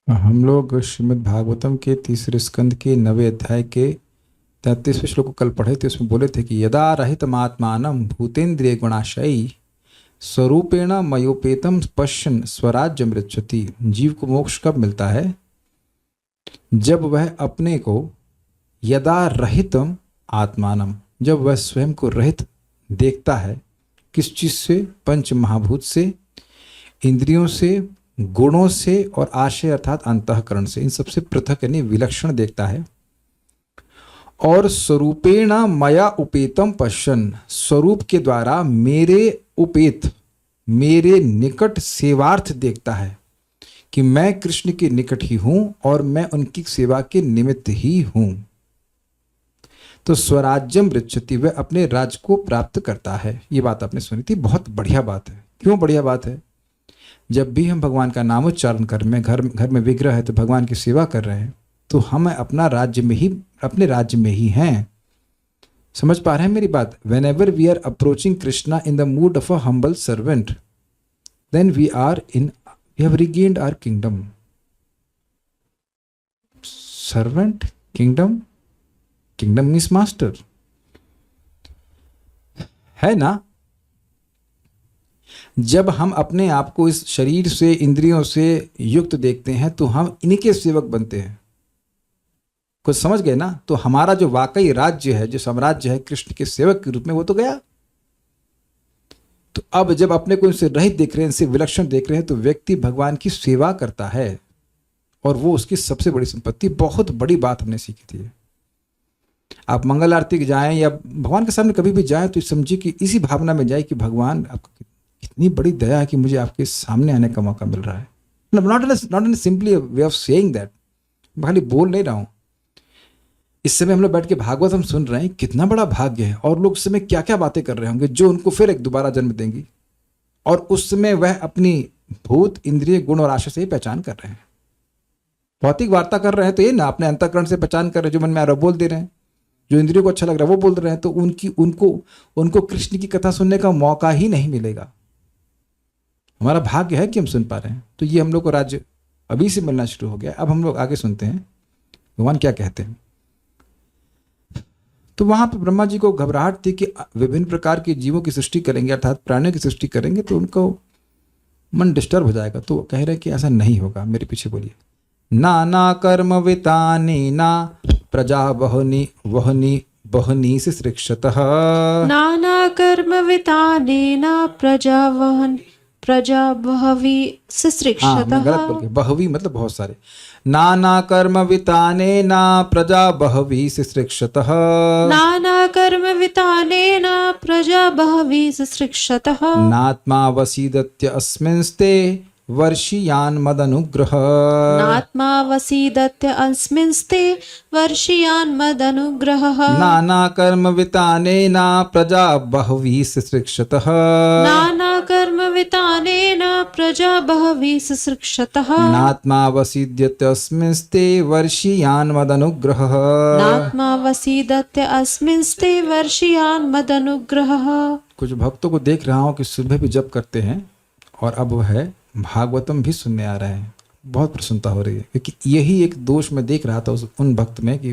हम लोग श्रीमद् भागवतम के तीसरे स्कंद के 9वें अध्याय के 33वें श्लोक को कल पढ़े थे। उसमें बोले थे कि यदा रहितमात्मानं भूतेन्द्रिय गुणाशयी स्वरूपेण मयोपेतम पश्यन् स्वराज्यं मृच्छति। जीव को मोक्ष कब मिलता है? जब वह अपने को यदा रहितम आत्मानम, जब वह स्वयं को रहित देखता है। किस चीज से? पंच महाभूत से, इंद्रियों से, गुणों से और आशय अर्थात अंतःकरण से। इन सबसे पृथक यानी विलक्षण देखता है। और स्वरूपेण मया उपेतम पश्यन्, स्वरूप के द्वारा मेरे उपेत, मेरे निकट सेवार्थ देखता है कि मैं कृष्ण के निकट ही हूं और मैं उनकी सेवा के निमित्त ही हूं। तो स्वराज्यम मृच्छति, वह अपने राज्य को प्राप्त करता है। ये बात आपने सुनी थी, बहुत बढ़िया बात है। क्यों बढ़िया बात है? जब भी हम भगवान का नामोच्चारण कर में घर में विग्रह है तो भगवान की सेवा कर रहे हैं, तो हम अपना राज्य में ही, अपने राज्य में ही हैं। समझ पा रहे हैं मेरी बात? Whenever we are approaching Krishna in the mood of a humble servant, then we have regained our kingdom. Servant, kingdom, kingdom means master, है ना? जब हम अपने आप को इस शरीर से, इंद्रियों से युक्त देखते हैं तो हम इन्हीं के सेवक बनते हैं। कुछ समझ गए ना? तो हमारा जो वाकई राज्य है, जो साम्राज्य है कृष्ण के सेवक के रूप में, वो तो गया। तो अब जब अपने को इनसे रहित देख रहे हैं, इनसे विलक्षण देख रहे हैं, तो व्यक्ति भगवान की सेवा करता है और वो उसकी सबसे बड़ी संपत्ति। बहुत बड़ी बात हमने सीखी थी। आप मंगल आरती के जाएं या भगवान के सामने कभी भी जाएं तो समझिए कि इसी भावना में जाए कि भगवान, आपको कितनी बड़ी दया है कि मुझे आपके सामने आने का मौका मिल रहा है। Not in simply way of saying that, खाली बोल नहीं रहा हूं। इस समय हम लोग बैठ के भागवत हम सुन रहे हैं, कितना बड़ा भाग्य है। और लोग उस समय क्या क्या बातें कर रहे होंगे जो उनको फिर एक दोबारा जन्म देंगी। और उस समय वह अपनी भूत, इंद्रिय, गुण और आशा से ही पहचान कर रहे हैं। भौतिक वार्ता कर रहे हैं तो ये ना, अपने अंतःकरण से पहचान कर रहे हैं। जो मन में आ रहा है बोल दे रहे हैं, जो इंद्रियों को अच्छा लग रहा है वो बोल रहे हैं। तो उनको कृष्ण की कथा सुनने का मौका ही नहीं मिलेगा। हमारा भाग्य है कि हम सुन पा रहे हैं। तो ये हम लोग को राज्य अभी से मिलना शुरू हो गया। अब हम लोग आगे सुनते हैं भगवान क्या कहते हैं। तो वहां पर ब्रह्मा जी को घबराहट थी कि विभिन्न प्रकार के जीवों की सृष्टि करेंगे, अर्थात प्राणियों की सृष्टि करेंगे, तो उनको मन डिस्टर्ब हो जाएगा। तो कह रहे कि ऐसा नहीं होगा। मेरे पीछे बोलिए। नाना कर्म वितानि ना प्रजा वहनी वहनी बहनी से सृक्षतः। नाना कर्म वितानेन प्रजा बहवी हाँ, सृक्षतः। मैं गलत बोल गया। बहवी मतलब बहुत सारे। नाना कर्म विताने ना प्रजा बहवी से सृक्षतः। नाना कर्म वितानेन प्रजा बहवी सृक्षतः। नात्मा वसीदत्य अस्मिंस्ते वर्षीयान् मदनुग्रह। नात्मा वसीदत्य अस्मिंस्ते वर्षीयान् मदनुग्रहः। नाना कर्म विताने ना प्रजा बहवी से सृक्षतः। नाना कर्म वितानेन प्रजा बहवी सृक्षतः। नात्मा वसीद्यत्य अस्मिंस्ते वर्षीयान् मदनुग्रह। नात्मा वसीदत्य अस्मिंस्ते वर्षीयान् मदनुग्रहः। कुछ भक्तों को देख रहा हूँ कि सुबह भी जप करते हैं और अब वह भागवतम भी सुनने आ रहे हैं। बहुत प्रसन्नता हो रही है, क्योंकि यही एक दोष मैं देख रहा था उन भक्त में कि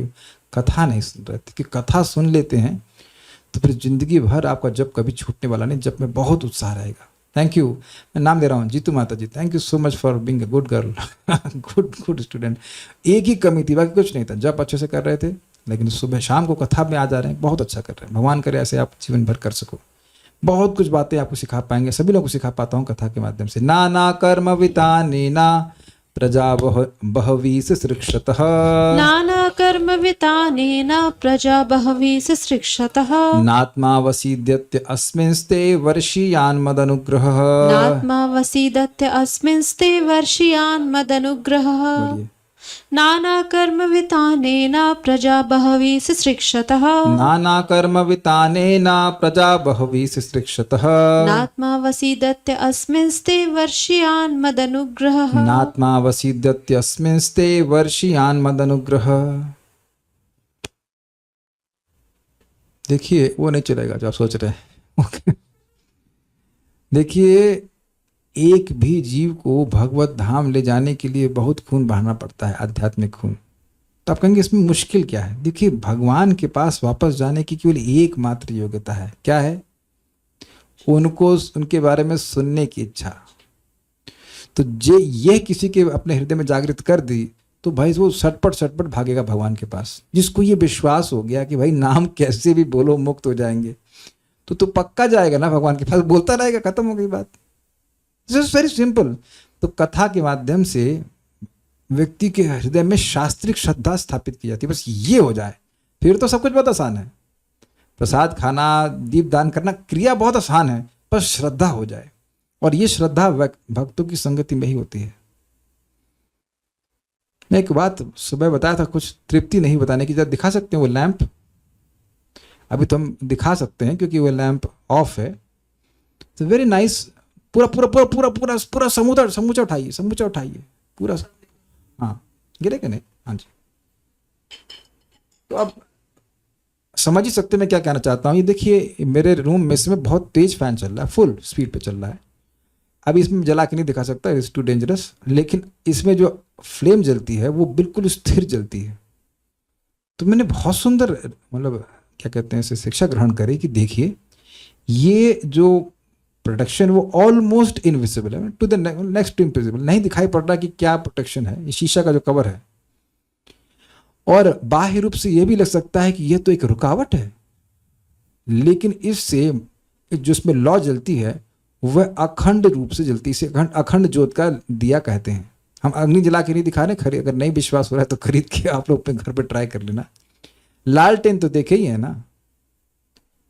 कथा नहीं सुन रहे थे। कि कथा सुन लेते हैं तो फिर जिंदगी भर आपका जप कभी छूटने वाला नहीं। जप में बहुत उत्साह रहेगा। थैंक यू, मैं नाम दे रहा हूँ जीतू माता ji. Thank you so much for being a good girl, good student. एक ही कमी थी, बाकी कुछ नहीं था। जप अच्छे से कर रहे थे, लेकिन सुबह शाम को कथा में आ जा रहे हैं। बहुत अच्छा कर रहे हैं। भगवान करे ऐसे आप जीवन भर कर सको। बहुत कुछ बातें आपको सिखा पाएंगे। सभी लोगों को सिखा पाता हूँ कथा के माध्यम से। नाना कर्म वितानि ना प्रजा बहवी से सृक्षतः। नाना कर्म वितानेन प्रजा बहवी सृक्षतः। नात्मा वसीद्यत्य अस्मिंस्ते वर्षीयान् मदनुग्रहः। नात्मा वसीदत्य अस्मिंस्ते वर्षीयान् मदनुग्रहः। बोलिए। नाना कर्म वितानेन प्रजा बहवी सृक्षतः। नाना कर्म विताने ना प्रजा बहवी से सृक्षतः। नात्मा वसीदत्य अस्मिंस्ते वर्षीयान् मदनुग्रहः। नात्मा वसीद्यत्य अस्मिंस्ते वर्षीयान् मदनुग्रहः। देखिए वो नहीं चलेगा जो आप सोच रहे हैं। देखिए एक भी जीव को भगवत धाम ले जाने के लिए बहुत खून बहाना पड़ता है, आध्यात्मिक खून। तो आप कहेंगे इसमें मुश्किल क्या है? देखिए, भगवान के पास वापस जाने की केवल एकमात्र योग्यता है। क्या है? उनको उनके बारे में सुनने की इच्छा। तो ये किसी के अपने हृदय में जागृत कर दी तो भाई वो सटपट सटपट भागेगा भगवान के पास। जिसको ये विश्वास हो गया कि भाई नाम कैसे भी बोलो मुक्त हो जाएंगे, तो पक्का जाएगा ना भगवान के पास, बोलता रहेगा, खत्म हो गई बात। This is very simple. तो कथा के माध्यम से व्यक्ति के हृदय में शास्त्रिक श्रद्धा स्थापित की जाती है। बस ये हो जाए फिर तो सब कुछ बहुत आसान है। प्रसाद खाना, दीप दान करना, क्रिया बहुत आसान है, बस श्रद्धा हो जाए। और ये श्रद्धा भक्तों की संगति में ही होती है। मैं एक बात सुबह बताया था, कुछ तृप्ति नहीं बताने की। जरा दिखा सकते हैं वो लैंप? अभी तो हम दिखा सकते हैं क्योंकि वो लैंप ऑफ है। तो वेरी नाइस। पूरा पूरा पूरा पूरा पूरा पूरा समूचा उठाइए, समूचा उठाइए पूरा। हाँ, गिरेगा नहीं? हाँ जी। तो अब समझ ही सकते मैं क्या कहना चाहता हूँ। ये देखिए, मेरे रूम में इसमें बहुत तेज फैन चल रहा है, फुल स्पीड पे चल रहा है। अभी इसमें जला के नहीं दिखा सकता, इट्स टू डेंजरस। लेकिन इसमें जो फ्लेम जलती है वो बिल्कुल स्थिर जलती है। तो मैंने बहुत सुंदर, मतलब क्या कहते हैं, इसे शिक्षा ग्रहण करी कि देखिए, ये जो प्रोटेक्शन वो ऑलमोस्ट इनविजिबल है, to the next to invisible. नहीं दिखाई पड़ रहा कि क्या प्रोटेक्शन है। ये शीशा का जो कवर है, और बाह्य रूप से यह भी लग सकता है कि यह तो एक रुकावट है, लेकिन इससे जो इसमें लौ जलती है वह अखंड रूप से जलती है। इसे अखंड ज्योत का दिया कहते हैं। हम अग्नि जला के नहीं दिखा रहे, खरीद, अगर नहीं विश्वास हो रहा है तो खरीद के आप लोग अपने घर पे ट्राई कर लेना। लालटेन तो देखे ही है ना,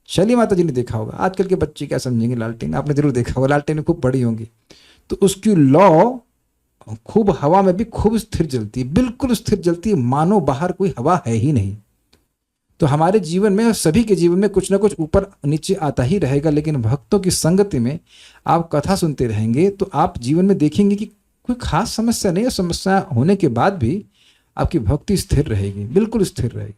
शैली माता जी ने देखा होगा। आजकल के बच्चे क्या समझेंगे लालटेन, आपने जरूर देखा होगा। लालटेन खूब बड़ी होंगी, तो उसकी लौ खूब हवा में भी खूब स्थिर जलती है, बिल्कुल स्थिर जलती है, मानो बाहर कोई हवा है ही नहीं। तो हमारे जीवन में, सभी के जीवन में कुछ ना कुछ ऊपर नीचे आता ही रहेगा। लेकिन भक्तों की संगति में आप कथा सुनते रहेंगे तो आप जीवन में देखेंगे कि कोई खास समस्या नहीं है। समस्या होने के बाद भी आपकी भक्ति स्थिर रहेगी, बिल्कुल स्थिर रहेगी।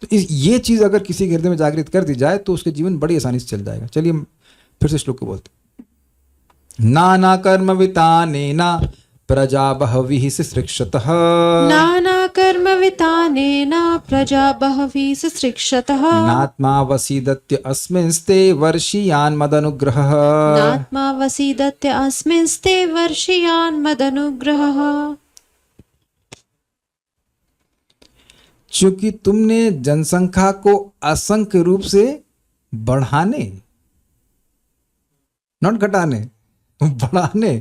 तो ये चीज अगर किसी के हृदय में जागृत कर दी जाए तो उसके जीवन बड़ी आसानी से चल जाएगा। चलिए फिर से श्लोक को बोलते। नाना कर्म वितानेन प्रजा बहवीः सृक्षतः। नाना कर्म वितानेन प्रजा बहवीः सृक्षतः। नात्मा वसीदत्य अस्मिंस्ते वर्षीयान् मदनुग्रहः। नात्मा वसीदत्य अस्मिंस्ते वर्षीयान् मदनुग्रहः। चूंकि तुमने जनसंख्या को असंख्य रूप से बढ़ाने, नॉट घटाने, बढ़ाने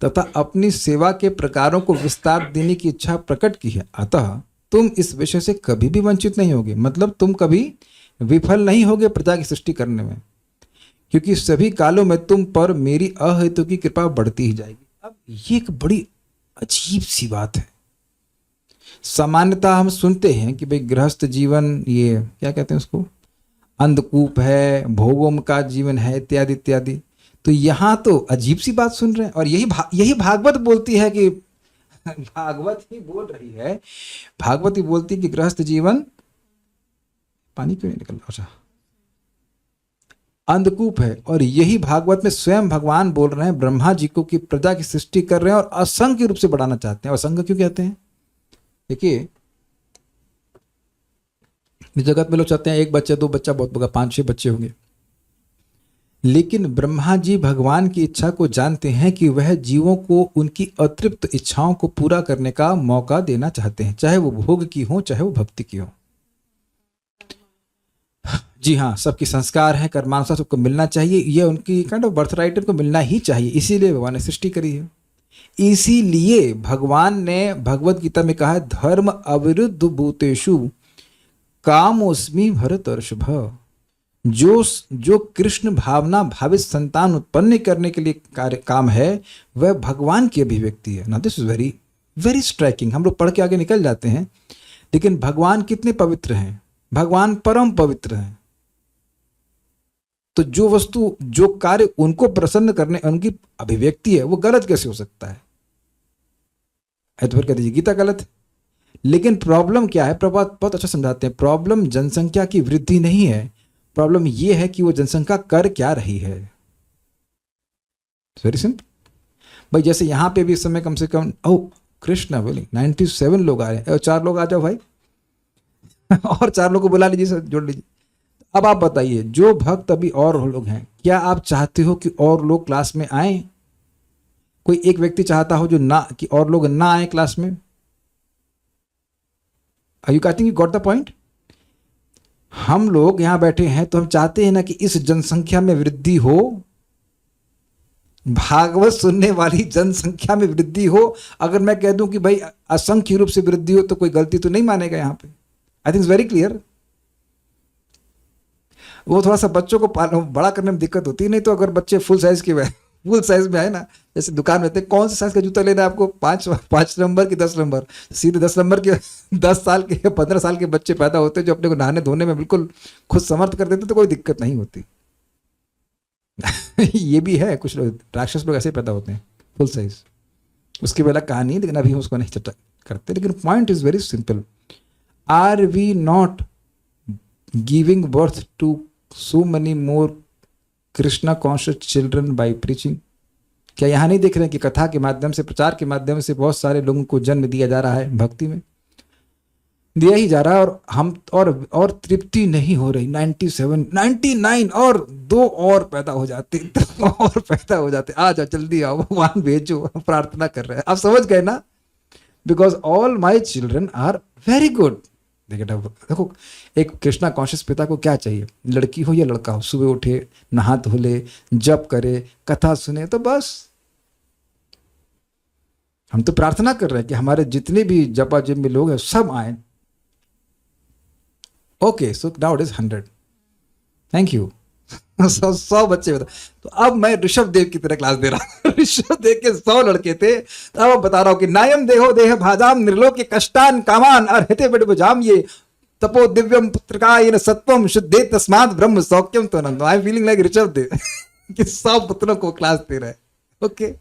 तथा अपनी सेवा के प्रकारों को विस्तार देने की इच्छा प्रकट की है, अतः तुम इस विषय से कभी भी वंचित नहीं होगे। मतलब तुम कभी विफल नहीं होगे प्रजा की सृष्टि करने में, क्योंकि सभी कालों में तुम पर मेरी अहेतु की कृपा बढ़ती ही जाएगी। अब ये एक बड़ी अजीब सी बात है। सामान्यतः हम सुनते हैं कि भाई गृहस्थ जीवन, ये क्या कहते हैं उसको, अंधकूप है, भोगों का जीवन है, इत्यादि इत्यादि। तो यहाँ तो अजीब सी बात सुन रहे हैं। और यही भागवत बोलती है कि भागवत ही बोल रही है, भागवत ही बोलती है कि गृहस्थ जीवन, पानी क्यों नहीं निकल रहा, अच्छा, अंधकूप है। और यही भागवत में स्वयं भगवान बोल रहे हैं, ब्रह्मा जी को, कि प्रजा की सृष्टि कर रहे हैं और असंख्य रूप से बढ़ाना चाहते हैं। और असंख्य क्यों कहते हैं? देखिए, इस जगत में लोग चाहते हैं एक बच्चा, दो बच्चा बहुत होगा, 5-6 बच्चे होंगे। लेकिन ब्रह्मा जी भगवान की इच्छा को जानते हैं कि वह जीवों को उनकी अतृप्त इच्छाओं को पूरा करने का मौका देना चाहते हैं, चाहे वो भोग की हो, चाहे वो भक्ति की हो। जी हाँ, सबके संस्कार हैं, कर्मानुसार सबको मिलना चाहिए। ये उनकी काइंड ऑफ बर्थ राइट, उनको मिलना ही चाहिए। इसीलिए भगवान ने सृष्टि करी है। इसीलिए भगवान ने भगवत गीता में कहा है, धर्म अविरुद्ध भूतेषु कामोस्मि भरतर्षभ। जो कृष्ण भावना भावित संतान उत्पन्न करने के लिए कार्य काम है, वह भगवान की अभिव्यक्ति है ना। This is very very striking. हम लोग पढ़ के आगे निकल जाते हैं, लेकिन भगवान कितने पवित्र हैं, भगवान परम पवित्र हैं। तो जो वस्तु, जो कार्य उनको प्रसन्न करने, उनकी अभिव्यक्ति है, वो गलत कैसे हो सकता है? तो फिर कह दीजिए गीता गलत है। लेकिन प्रॉब्लम क्या है? प्रभात बहुत अच्छा समझाते हैं। प्रॉब्लम जनसंख्या की वृद्धि नहीं है, प्रॉब्लम यह है कि वो जनसंख्या कर क्या रही है। वेरी सिंपल भाई। जैसे यहाँ पे भी इस समय कम से कम कृष्णा बोलिंग 97 लोग आ रहे हैं, 4 लोग आ जाओ भाई और 4 लोग को बुला लीजिए, सर जोड़ लीजिए। अब आप बताइए, जो भक्त अभी और लोग हैं, क्या आप चाहते हो कि और लोग क्लास में आए? कोई एक व्यक्ति चाहता हो जो ना कि और लोग ना आए क्लास में? Are you getting, you got the point? हम लोग यहां बैठे हैं तो हम चाहते हैं ना कि इस जनसंख्या में वृद्धि हो, भागवत सुनने वाली जनसंख्या में वृद्धि हो। अगर मैं कह दूं कि भाई असंख्य रूप से वृद्धि हो तो कोई गलती तो नहीं मानेगा यहां पे। I think very clear. वो थोड़ा सा बच्चों को बड़ा करने में दिक्कत होती है, नहीं तो अगर बच्चे फुल साइज में आए ना, जैसे दुकान में कौन से साइज का जूता लेना है आपको, 5 नंबर की 10 नंबर, सीधे 10 नंबर के 10 साल के 15 साल के बच्चे पैदा होते जो अपने को नहाने धोने में बिल्कुल खुद समर्थ कर देते तो कोई दिक्कत नहीं होती ये भी है, कुछ लोग राक्षस लोग ऐसे पैदा होते हैं फुल साइज, उसकी वाला कहानी है, लेकिन अभी हम उसको नहीं चर्चा करते। लेकिन point is very simple, are we not giving birth to so many more Krishna conscious children by preaching? क्या यहाँ नहीं देख रहे हैं कि कथा के माध्यम से, प्रचार के माध्यम से बहुत सारे लोगों को जन्म दिया जा रहा है, भक्ति में दिया ही जा रहा है, और हम और तृप्ति नहीं हो रही। 97 99 और 2 और पैदा हो जाते, 2 और पैदा हो जाते। आ जाओ जल्दी आओ, भगवान भेजो, प्रार्थना कर रहे हैं। आप समझ गए ना? Because all my children are very good. देखो एक कृष्णा कॉन्शियस पिता को क्या चाहिए, लड़की हो या लड़का हो, सुबह उठे, नहा धो ले, जप करे, कथा सुने, तो बस। हम तो प्रार्थना कर रहे हैं कि हमारे जितने भी जपा जिम में लोग हैं सब आए। Okay, so now it is 100। Thank you 100 बच्चे बता। तो अब मैं ऋषभ देव की तरह क्लास दे रहा हूं ऋषभ देव के 100 लड़के थे, तो अब बता रहा हूं कि नायम देहो देह भाजाम निर्लोक कष्टान कामान अर्हते बड़ बुझाम ये तपो दिव्यम पुत्रकायन सत्वम शुद्धे तस्मात् ब्रह्म सौख्यम तो नंदो। I am feeling like Rishabh Dev कि 100 पुत्रों को क्लास दे रहे हैं। ओके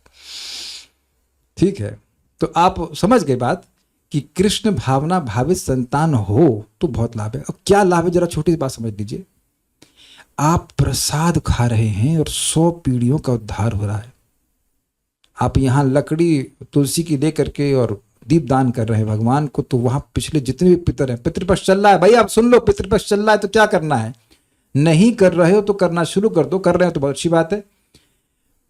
ठीक है, तो आप समझ गए बात कि कृष्ण भावना भावित संतान हो तो बहुत लाभ है। और क्या लाभ है, जरा छोटी सी बात समझ लीजिए। आप प्रसाद खा रहे हैं और 100 पीढ़ियों का उद्धार हो रहा है। आप यहां लकड़ी तुलसी की दे करके और दीप दान कर रहे हैं भगवान को, तो वहां पिछले जितने भी पितर हैं, पितृपक्ष चल रहा है भाई, आप सुन लो, पितृपक्ष चल रहा है तो क्या करना है, नहीं कर रहे हो तो करना शुरू कर दो, कर रहे हो तो बहुत अच्छी बात है।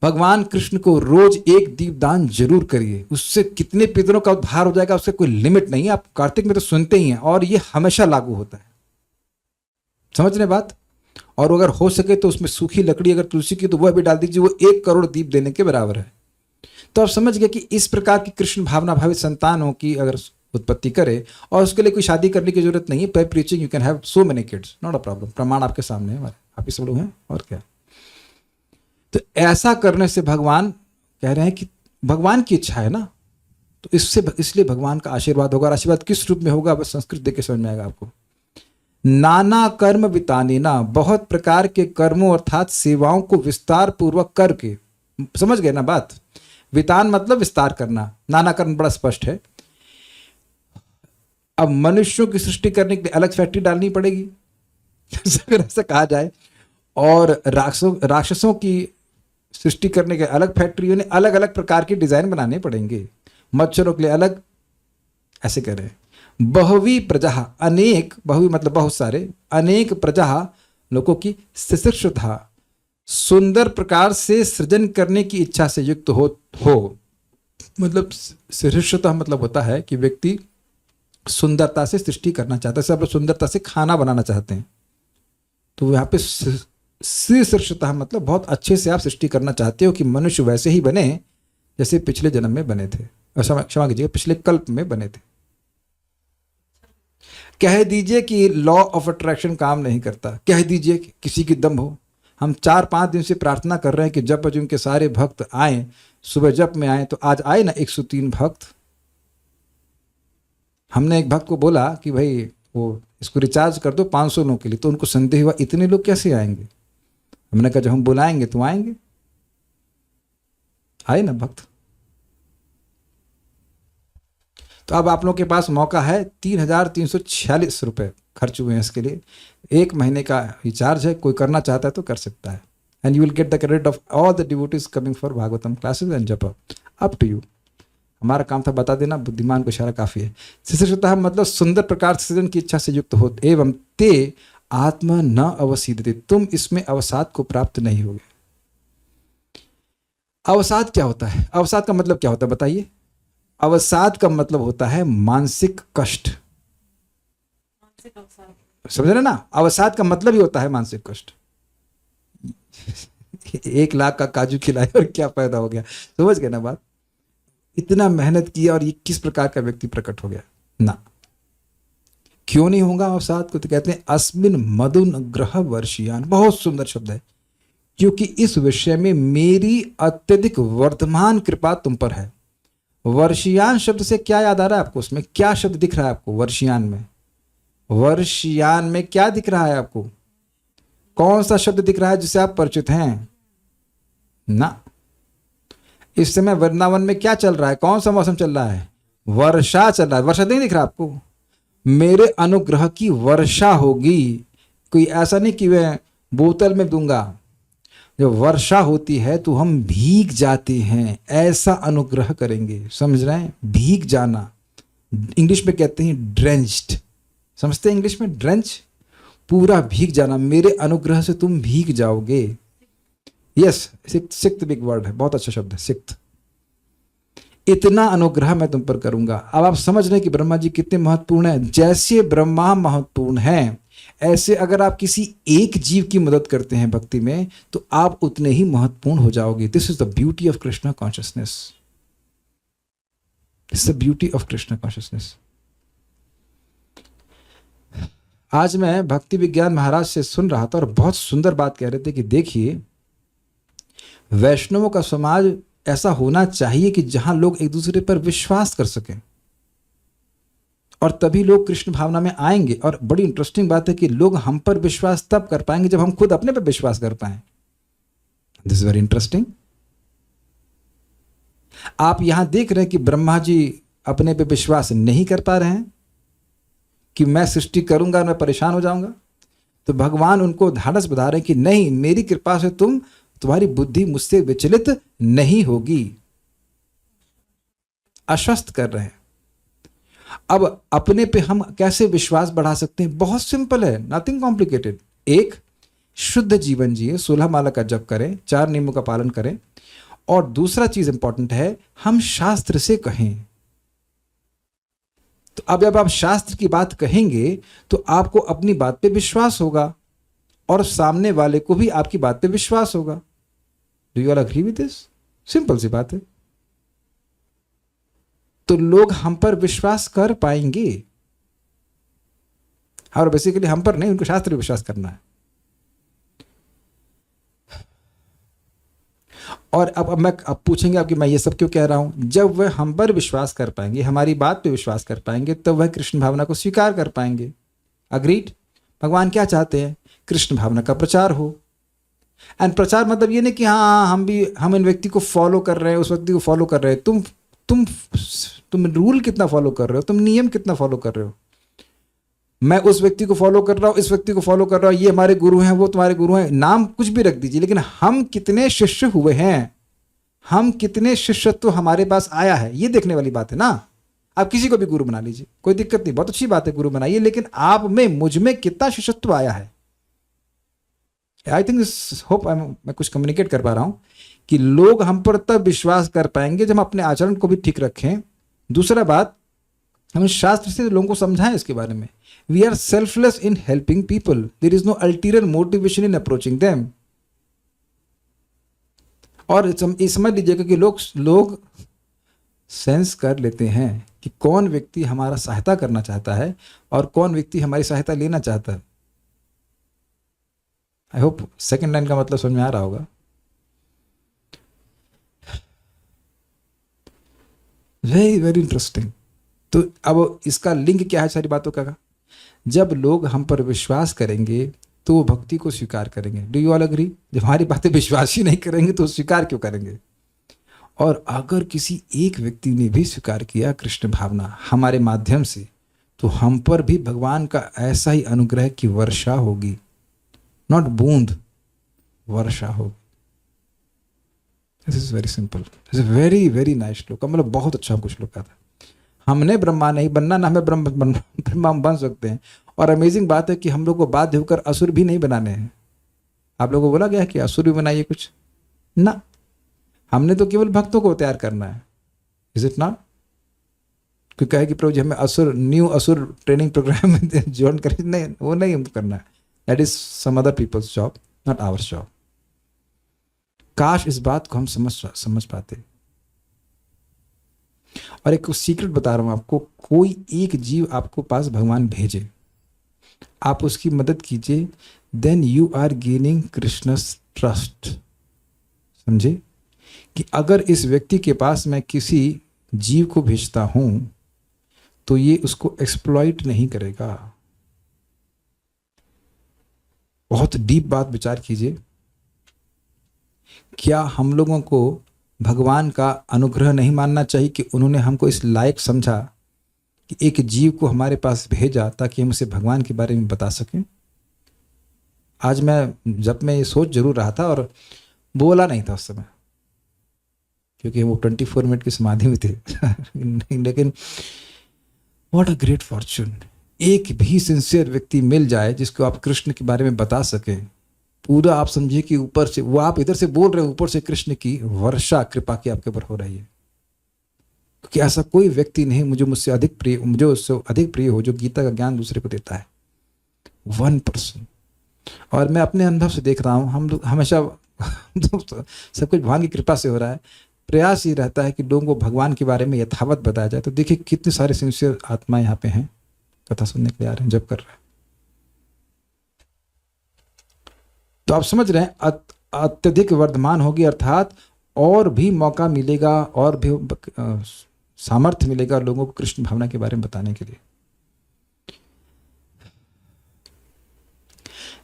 भगवान कृष्ण को रोज एक दीप दान जरूर करिए, उससे कितने पितरों का उद्धार हो जाएगा उससे कोई लिमिट नहीं है। आप कार्तिक में तो सुनते ही हैं, और ये हमेशा लागू होता है, समझ रहे बात। और अगर हो सके तो उसमें सूखी लकड़ी अगर तुलसी की तो वह भी डाल दीजिए, वो 1 करोड़ दीप देने के बराबर है। तो आप समझ गए कि इस प्रकार की कृष्ण भावना भावित संतानों की अगर उत्पत्ति करे, और उसके लिए कोई शादी करने की जरूरत नहीं है। By preaching you can have so many kids, not a problem. प्रमाण आपके सामने है, आप ही सब लोग हैं, और क्या। तो ऐसा करने से भगवान कह रहे हैं कि भगवान की इच्छा है ना, तो इसलिए भगवान का आशीर्वाद होगा। और आशीर्वाद किस रूप में होगा, बस संस्कृत देख के समझ में आएगा आपको। नाना कर्म विताने ना, बहुत प्रकार के कर्मों अर्थात सेवाओं को विस्तार पूर्वक करके, समझ गए ना बात। वितान मतलब विस्तार करना, नाना कर्म बड़ा स्पष्ट है। अब मनुष्यों की सृष्टि करने के लिए अलग फैक्ट्री डालनी पड़ेगी अगर ऐसा कहा जाए, और राक्षसों की सृष्टि करने के अलग फैक्ट्री, उन्हें अलग अलग प्रकार के डिजाइन बनाने पड़ेंगे। मच्छरों के लिए अलग, ऐसे कह रहे हैं। बहुवी प्रजा, अनेक, बहुवी मतलब बहुत सारे, अनेक प्रजा लोगों की शिशिर्षुता, सुंदर प्रकार से सृजन करने की इच्छा से युक्त हो। मतलब शिशिर्षुता मतलब होता है कि व्यक्ति सुंदरता से सृष्टि करना चाहता है। जैसे आप लोग सुंदरता से खाना बनाना चाहते हैं, तो यहाँ पे शिशिर्षुता मतलब बहुत अच्छे से आप सृष्टि करना चाहते हो कि मनुष्य वैसे ही बने जैसे पिछले जन्म में बने थे, क्षमा कीजिएगा, पिछले कल्प में बने थे। कह दीजिए कि लॉ ऑफ अट्रैक्शन काम नहीं करता, कह दीजिए कि किसी की दम हो। हम 4-5 दिन से प्रार्थना कर रहे हैं कि जप अजुम के सारे भक्त आए, सुबह जप में आए, तो आज आए ना 103 भक्त। हमने एक भक्त को बोला कि भाई वो इसको रिचार्ज कर दो 500 लोगों के लिए, तो उनको संदेह हुआ इतने लोग कैसे आएंगे। हमने कहा जब हम बुलाएंगे तो आएंगे, आए ना भक्त। तो अब आप लोगों के पास मौका है, 3,346 रुपये खर्च हुए हैं इसके लिए। 1 महीने का रिचार्ज है, कोई करना चाहता है तो कर सकता है। and you will get the credit of all the devotees coming for Bhagavatam classes and japa. Up to you. हमारा काम था बता देना, बुद्धिमान को इशारा काफी है। शिष्यता मतलब सुंदर प्रकार से सृजन की इच्छा से युक्त हो, एवं ते आत्मा न अवसीदते, तुम इसमें अवसाद को प्राप्त नहीं होगे। अवसाद क्या होता है? अवसाद का मतलब क्या होता है बताइए? अवसाद का मतलब होता है मानसिक कष्ट। समझ रहे ना? अवसाद का मतलब ही होता है मानसिक कष्ट। 1 लाख का काजू खिलाए और क्या फायदा हो गया? समझ गए ना बात? इतना मेहनत किया और ये किस प्रकार का व्यक्ति प्रकट हो गया ना। क्यों नहीं होगा अवसाद को? तो कहते हैं अस्मिन मदुनग्रह वर्षियान, बहुत सुंदर शब्द है, क्योंकि इस विषय में मेरी अत्यधिक वर्तमान कृपा तुम पर है। वर्षियान शब्द से क्या याद आ रहा है आपको? उसमें क्या शब्द दिख रहा है आपको? वर्षियान में, वर्षियान में क्या दिख रहा है आपको? कौन सा शब्द दिख रहा है जिससे आप परिचित हैं ना? इस समय वृंदावन में क्या चल रहा है? कौन सा मौसम चल रहा है? वर्षा चल रहा है। वर्षा नहीं दिख रहा आपको? मेरे अनुग्रह की वर्षा होगी। कोई ऐसा नहीं कि मैं बोतल में दूंगा। जब वर्षा होती है तो हम भीग जाते हैं, ऐसा अनुग्रह करेंगे। समझ रहे हैं? भीग जाना, इंग्लिश में कहते हैं ड्रेंच्ड। समझते हैं इंग्लिश में? ड्रेंच, पूरा भीग जाना। मेरे अनुग्रह से तुम भीग जाओगे। यस, सिक्त बिग वर्ड है, बहुत अच्छा शब्द है सिक्त। इतना अनुग्रह मैं तुम पर करूंगा। अब आप समझ रहे हैं कि ब्रह्मा जी कितने महत्वपूर्ण हैं। जैसे ब्रह्मा महत्वपूर्ण हैं, ऐसे अगर आप किसी एक जीव की मदद करते हैं भक्ति में, तो आप उतने ही महत्वपूर्ण हो जाओगे। This is the beauty of Krishna consciousness. This is the beauty of Krishna consciousness. आज मैं भक्ति विज्ञान महाराज से सुन रहा था और बहुत सुंदर बात कह रहे थे कि देखिए, वैष्णवों का समाज ऐसा होना चाहिए कि जहां लोग एक दूसरे पर विश्वास कर सकें, और तभी लोग कृष्ण भावना में आएंगे। और बड़ी इंटरेस्टिंग बात है कि लोग हम पर विश्वास तब कर पाएंगे जब हम खुद अपने पर विश्वास कर पाएं। This is very interesting. आप यहां देख रहे हैं कि ब्रह्मा जी अपने पे विश्वास नहीं कर पा रहे हैं कि मैं सृष्टि करूंगा और मैं परेशान हो जाऊंगा, तो भगवान उनको धाड़स बधा रहे हैं कि नहीं, मेरी कृपा से तुम्हारी बुद्धि मुझसे विचलित नहीं होगी। आश्वस्त कर रहे हैं। अब अपने पे हम कैसे विश्वास बढ़ा सकते हैं? बहुत सिंपल है, नथिंग कॉम्प्लिकेटेड। एक, शुद्ध जीवन जिए, 16 माला का जप करें, 4 नियमों का पालन करें। और दूसरा चीज इंपॉर्टेंट है, हम शास्त्र से कहें। तो अब जब आप शास्त्र की बात कहेंगे तो आपको अपनी बात पे विश्वास होगा और सामने वाले को भी आपकी बात पे विश्वास होगा। Do you all agree with this? Simple सी बात है। तो लोग हम पर विश्वास कर पाएंगे। और बेसिकली हम पर नहीं, उनको शास्त्र पे विश्वास करना है। और अब पूछेंगे आप कि मैं ये सब क्यों कह रहा हूं? जब वह हम पर विश्वास कर पाएंगे, हमारी बात पे विश्वास कर पाएंगे, तब वह कृष्ण भावना को स्वीकार कर पाएंगे। अग्रीड? भगवान क्या चाहते हैं? कृष्ण भावना का प्रचार हो। एंड प्रचार मतलब ये नहीं कि हाँ हम इन व्यक्ति को फॉलो कर रहे हैं, उस व्यक्ति को फॉलो कर रहे हैं। तुम रूल कितना फॉलो कर रहे हो? तुम नियम कितना फॉलो कर रहे हो? मैं उस व्यक्ति को फॉलो कर रहा हूं, इस व्यक्ति को फॉलो कर रहा हूं, ये हमारे गुरु हैं, वो तुम्हारे गुरु हैं, नाम कुछ भी रख दीजिए, लेकिन हम कितने शिष्य हुए हैं, हम कितने शिष्यत्व हमारे पास आया है, ये देखने वाली बात है ना। आप किसी को भी गुरु बना लीजिए, कोई दिक्कत नहीं, बहुत अच्छी बात है, गुरु बनाइए, लेकिन आप में, मुझ में कितना शिष्यत्व आया है। आई थिंक होप मैं कुछ कम्युनिकेट कर पा रहा हूं कि लोग हम पर तब विश्वास कर पाएंगे जब हम अपने आचरण को भी ठीक रखें। दूसरा बात, हम शास्त्र से लोगों को समझाएं इसके बारे में। We are selfless in helping people, there is no ulterior motivation in approaching them. और ये समझ लीजिएगा कि लोग सेंस कर लेते हैं कि कौन व्यक्ति हमारा सहायता करना चाहता है और कौन व्यक्ति हमारी सहायता लेना चाहता है। आई होप सेकेंड लाइन का मतलब समझ में आ रहा होगा। Very very interesting. तो अब इसका लिंक क्या है सारी बातों का? जब लोग हम पर विश्वास करेंगे तो वो भक्ति को स्वीकार करेंगे। Do you all agree? जब हमारी बातें विश्वास ही नहीं करेंगे तो स्वीकार क्यों करेंगे? और अगर किसी एक व्यक्ति ने भी स्वीकार किया कृष्ण भावना हमारे माध्यम से, तो हम पर भी भगवान का ऐसा ही अनुग्रह की वर्षा होगी। नॉट बूंद, वर्षा होगी। This is very simple, this is very very nice श्लोक। मतलब बहुत अच्छा हमको श्लोक आता है। हमने ब्रह्मा नहीं बनना, ना हमें ब्रह्मा हम बन सकते हैं। और अमेजिंग बात है कि हम लोग को बाध्य होकर असुर भी नहीं बनाने हैं। आप लोगों को बोला गया कि असुर भी बनाइए कुछ ना, हमने तो केवल भक्तों को तैयार करना है। Is it not? कोई कहे कि प्रभु जी हमें न्यू असुर ट्रेनिंग प्रोग्राम में ज्वाइन करें, नहीं, वो नहीं हमको करना है। That is some other people's job, not ours job. काश इस बात को हम समझ पाते। और एक सीक्रेट बता रहा हूं आपको, कोई एक जीव आपको पास भगवान भेजे, आप उसकी मदद कीजिए, then you are gaining Krishna's trust. समझे कि अगर इस व्यक्ति के पास मैं किसी जीव को भेजता हूं तो ये उसको एक्सप्लॉइट नहीं करेगा। बहुत डीप बात विचार कीजिए। क्या हम लोगों को भगवान का अनुग्रह नहीं मानना चाहिए कि उन्होंने हमको इस लायक समझा कि एक जीव को हमारे पास भेजा ताकि हम उसे भगवान के बारे में बता सकें? आज जब मैं ये सोच जरूर रहा था और बोला नहीं था उस समय, क्योंकि वो 24 मिनट की समाधि में थे लेकिन व्हाट अ ग्रेट फॉर्चून, एक भी सिंसियर व्यक्ति मिल जाए जिसको आप कृष्ण के बारे में बता सकें। पूरा आप समझिए कि ऊपर से वो आप इधर से बोल रहे हैं, ऊपर से कृष्ण की वर्षा कृपा की आपके ऊपर हो रही है। क्योंकि ऐसा कोई व्यक्ति नहीं मुझसे अधिक प्रिय हो जो गीता का ज्ञान दूसरे को देता है। 1%। और मैं अपने अनुभव से देख रहा हूँ, हम लोग हमेशा सब कुछ भगवान की कृपा से हो रहा है। प्रयास ये रहता है कि लोगों को भगवान के बारे में यथावत बताया जाए। तो देखिए कितने सारे सिंसियर आत्मा यहाँ पे हैं, कथा सुनने के लिए आ रहे हैं, जब कर रहे हैं। तो आप समझ रहे हैं अत्यधिक वर्धमान होगी, अर्थात और भी मौका मिलेगा और भी सामर्थ्य मिलेगा लोगों को कृष्ण भावना के बारे में बताने के लिए।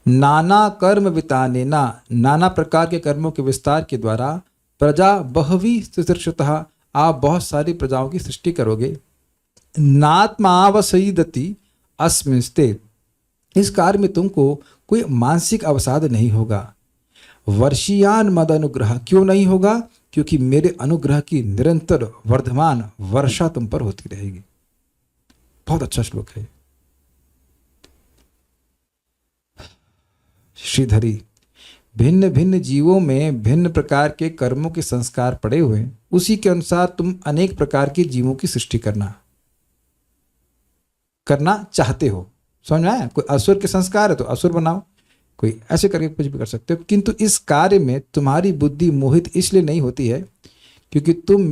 नाना कर्म वितानेना, नाना प्रकार के कर्मों के विस्तार के द्वारा प्रजा बहवी सृष्टतः, आप बहुत सारी प्रजाओं की सृष्टि करोगे। नात्मावसईदति अस्मिंस्ते, इस कार्य में तुमको कोई मानसिक अवसाद नहीं होगा। वर्षीयान मद अनुग्रह, क्यों नहीं होगा? क्योंकि मेरे अनुग्रह की निरंतर वर्धमान वर्षा तुम पर होती रहेगी। बहुत अच्छा श्लोक है। श्रीधरी, भिन्न भिन्न जीवों में भिन्न प्रकार के कर्मों के संस्कार पड़े हुए, उसी के अनुसार तुम अनेक प्रकार के जीवों की सृष्टि करना चाहते हो। समझ में आया? कोई असुर के संस्कार है तो असुर बनाओ, कोई ऐसे करके कुछ भी कर सकते हो। किंतु इस कार्य में तुम्हारी बुद्धि मोहित इसलिए नहीं होती है क्योंकि तुम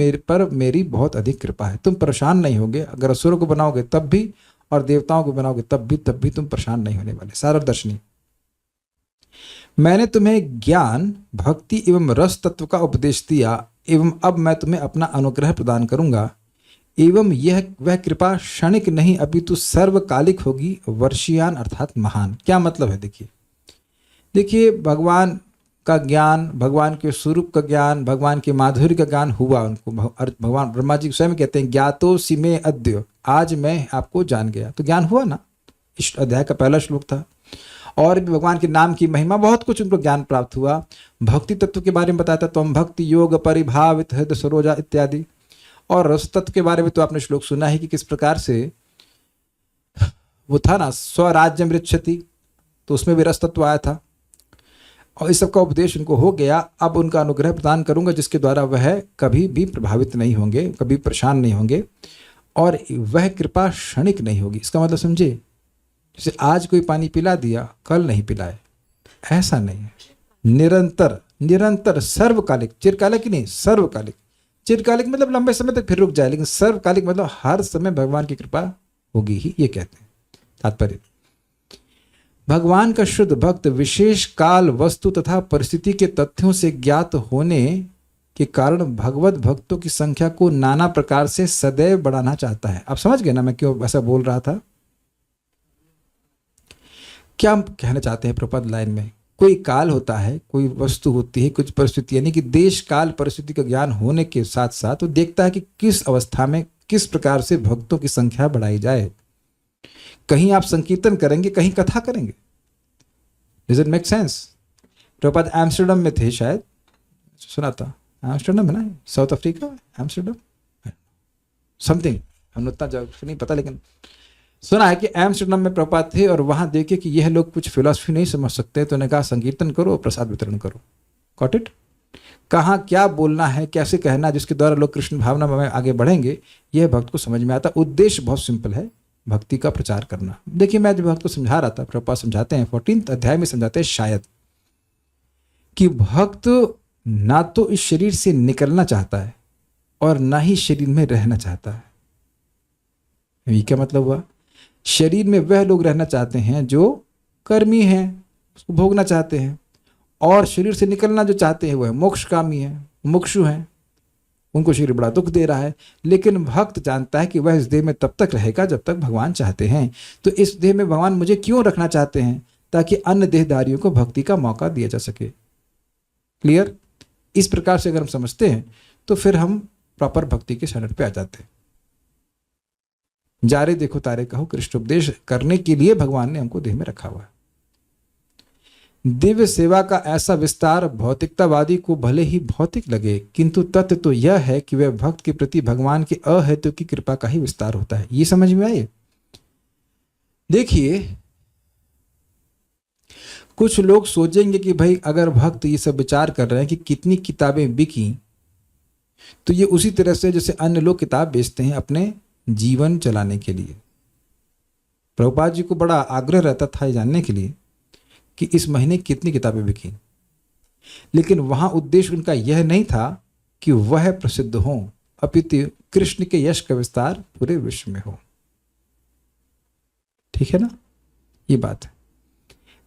मेरी बहुत अधिक कृपा है। तुम परेशान नहीं होगे। अगर असुरों को बनाओगे तब भी और देवताओं को बनाओगे तब भी तुम परेशान नहीं होने वाले। सारदर्शनी, मैंने तुम्हें ज्ञान, भक्ति एवं रस तत्व का उपदेश दिया, एवं अब मैं तुम्हें अपना अनुग्रह प्रदान करूंगा। एवं वह कृपा क्षणिक नहीं अपितु सर्वकालिक होगी, वर्षीयान अर्थात महान। क्या मतलब है? देखिए भगवान का ज्ञान, भगवान के स्वरूप का ज्ञान, भगवान के माधुर्य का ज्ञान हुआ उनको। भगवान ब्रह्मा जी स्वयं कहते हैं ज्ञातोऽसि मे अद्य, आज मैं आपको जान गया। तो ज्ञान हुआ ना, इस अध्याय का पहला श्लोक था। और भी भगवान के नाम की महिमा, बहुत कुछ उनको ज्ञान प्राप्त हुआ। भक्ति तत्व के बारे में बताया था, त्वं भक्ति योग परिभावित हृदय सरोजा इत्यादि। और रस तत्व के बारे में तो आपने श्लोक सुना है कि किस प्रकार से वो था ना, स्वराज्यम ऋच्छति, तो उसमें भी रस तत्व आया था। और इस सब का उपदेश उनको हो गया। अब उनका अनुग्रह प्रदान करूंगा जिसके द्वारा वह कभी भी प्रभावित नहीं होंगे, कभी परेशान नहीं होंगे, और वह कृपा क्षणिक नहीं होगी। इसका मतलब समझे, जैसे आज कोई पानी पिला दिया कल नहीं पिलाए, ऐसा नहीं है। निरंतर सर्वकालिक, चिरकालिक नहीं, सर्वकालिक। चिरकालिक मतलब लंबे समय तक फिर रुक जाए, लेकिन सर्वकालिक मतलब हर समय भगवान की कृपा होगी ही, ये कहते हैं। तात्पर्य, भगवान का शुद्ध भक्त विशेष काल, वस्तु तथा परिस्थिति के तथ्यों से ज्ञात होने के कारण भगवत भक्तों की संख्या को नाना प्रकार से सदैव बढ़ाना चाहता है। आप समझ गए ना मैं क्यों ऐसा बोल रहा था? क्या हम कहना चाहते हैं प्रपद लाइन में? कोई काल होता है, कोई वस्तु होती है, कुछ परिस्थिति, यानी कि देश काल परिस्थिति का ज्ञान होने के साथ साथ वो देखता है कि किस अवस्था में किस प्रकार से भक्तों की संख्या बढ़ाई जाए। कहीं आप संकीर्तन करेंगे, कहीं कथा करेंगे। Does it make sense? Prabhupada Amsterdam में थे शायद, सुना था, एम्स्टर्डम है ना, साउथ अफ्रीका, एम्स्टर्डम समथिंग, हम उतना नहीं पता, लेकिन सुना है कि एम्स्टर्डम में प्रभुपाद थे और वहां देखे कि यह लोग कुछ फिलॉसफी नहीं समझ सकते, तो उन्होंने कहा संकीर्तन करो और प्रसाद वितरण करो। Got it? कहाँ क्या बोलना है, कैसे कहना, जिसके द्वारा लोग कृष्ण भावना में आगे बढ़ेंगे, यह भक्त को समझ में आता। उद्देश्य बहुत सिंपल है, भक्ति का प्रचार करना। देखिए मैं जब भक्त को समझा रहा था, प्रभुपाद समझाते हैं 14वें अध्याय में समझाते हैं शायद, कि भक्त ना तो इस शरीर से निकलना चाहता है और ना ही शरीर में रहना चाहता है। ये क्या मतलब हुआ? शरीर में वह लोग रहना चाहते हैं जो कर्मी हैं, उसको भोगना चाहते हैं, और शरीर से निकलना जो चाहते हैं वह मोक्षकामी है, मुक्षु हैं, उनको शरीर बड़ा दुख दे रहा है। लेकिन भक्त जानता है कि वह इस देह में तब तक रहेगा जब तक भगवान चाहते हैं। तो इस देह में भगवान मुझे क्यों रखना चाहते हैं? ताकि अन्य देहधारियों को भक्ति का मौका दिया जा सके। क्लियर? इस प्रकार से अगर हम समझते हैं तो फिर हम प्रॉपर भक्ति के स्टैंडर्ड पे आ जाते हैं। जारे देखो तारे कहो, कृष्ण उपदेश करने के लिए भगवान ने हमको देह में रखा हुआ है। दिव्य सेवा का ऐसा विस्तार भौतिकतावादी को भले ही भौतिक लगे, किंतु तथ्य तो यह है कि वह भक्त के प्रति भगवान के अहेतु की कृपा का ही विस्तार होता है। ये समझ में आए? देखिए कुछ लोग सोचेंगे कि भाई अगर भक्त ये सब विचार कर रहे हैं कि कितनी किताबें बिकी, तो ये उसी तरह से जैसे अन्य लोग किताब बेचते हैं अपने जीवन चलाने के लिए। प्रभुपाद जी को बड़ा आग्रह रहता था ये जानने के लिए कि इस महीने कितनी किताबें बिकी, लेकिन वहां उद्देश्य उनका यह नहीं था कि वह प्रसिद्ध हों, अपितु कृष्ण के यश का विस्तार पूरे विश्व में हो। ठीक है ना? ये बात है।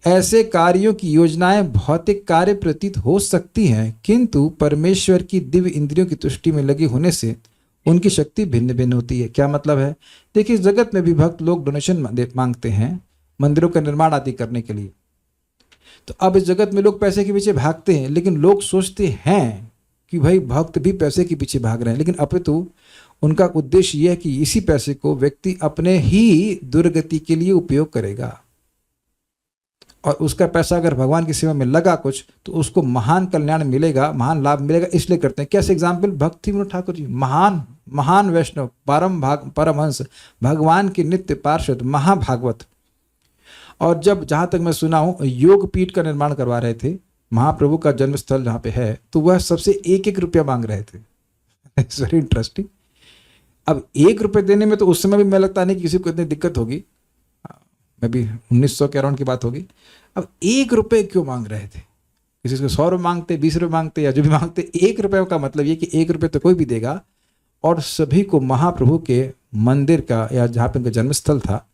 ऐसे कार्यों की योजनाएं भौतिक कार्य प्रतीत हो सकती हैं, किंतु परमेश्वर की दिव्य इंद्रियों की तुष्टि में लगे होने से उनकी शक्ति भिन्न भिन्न होती है। क्या मतलब है? देखिए इस जगत में भी भक्त लोग डोनेशन मांगते हैं मंदिरों का निर्माण आदि करने के लिए। तो अब इस जगत में लोग पैसे के पीछे भागते हैं, लेकिन लोग सोचते हैं कि भाई भक्त भी पैसे के पीछे भाग रहे हैं, लेकिन अपितु उनका उद्देश्य यह है कि इसी पैसे को व्यक्ति अपने ही दुर्गति के लिए उपयोग करेगा, और उसका पैसा अगर भगवान की सेवा में लगा कुछ तो उसको महान कल्याण मिलेगा, महान लाभ मिलेगा, इसलिए करते हैं। कैसे एग्जाम्पल? भक्ति विनोद ठाकुर जी महान वैष्णव, परमहंस, भगवान के नित्य पार्षद, महाभागवत। और जब जहाँ तक मैं सुना हूँ योग पीठ का निर्माण करवा रहे थे, महाप्रभु का जन्म स्थल जहाँ पे है, तो वह सबसे 1-1 रुपया मांग रहे थे। It's very interesting. अब 1 रुपये देने में तो उस समय भी मैं लगता नहीं कि किसी को इतनी दिक्कत होगी, मैं भी 1900 के अराउंड की बात होगी। अब 1 रुपये क्यों मांग रहे थे? किसी को 100 रुपये मांगते, 20 रुपये मांगते, या जो भी मांगते, 1 रुपये का मतलब ये कि 1 रुपये तो कोई भी देगा, और सभी को महाप्रभु के मंदिर का, या जहाँ पे उनका जन्म स्थल था,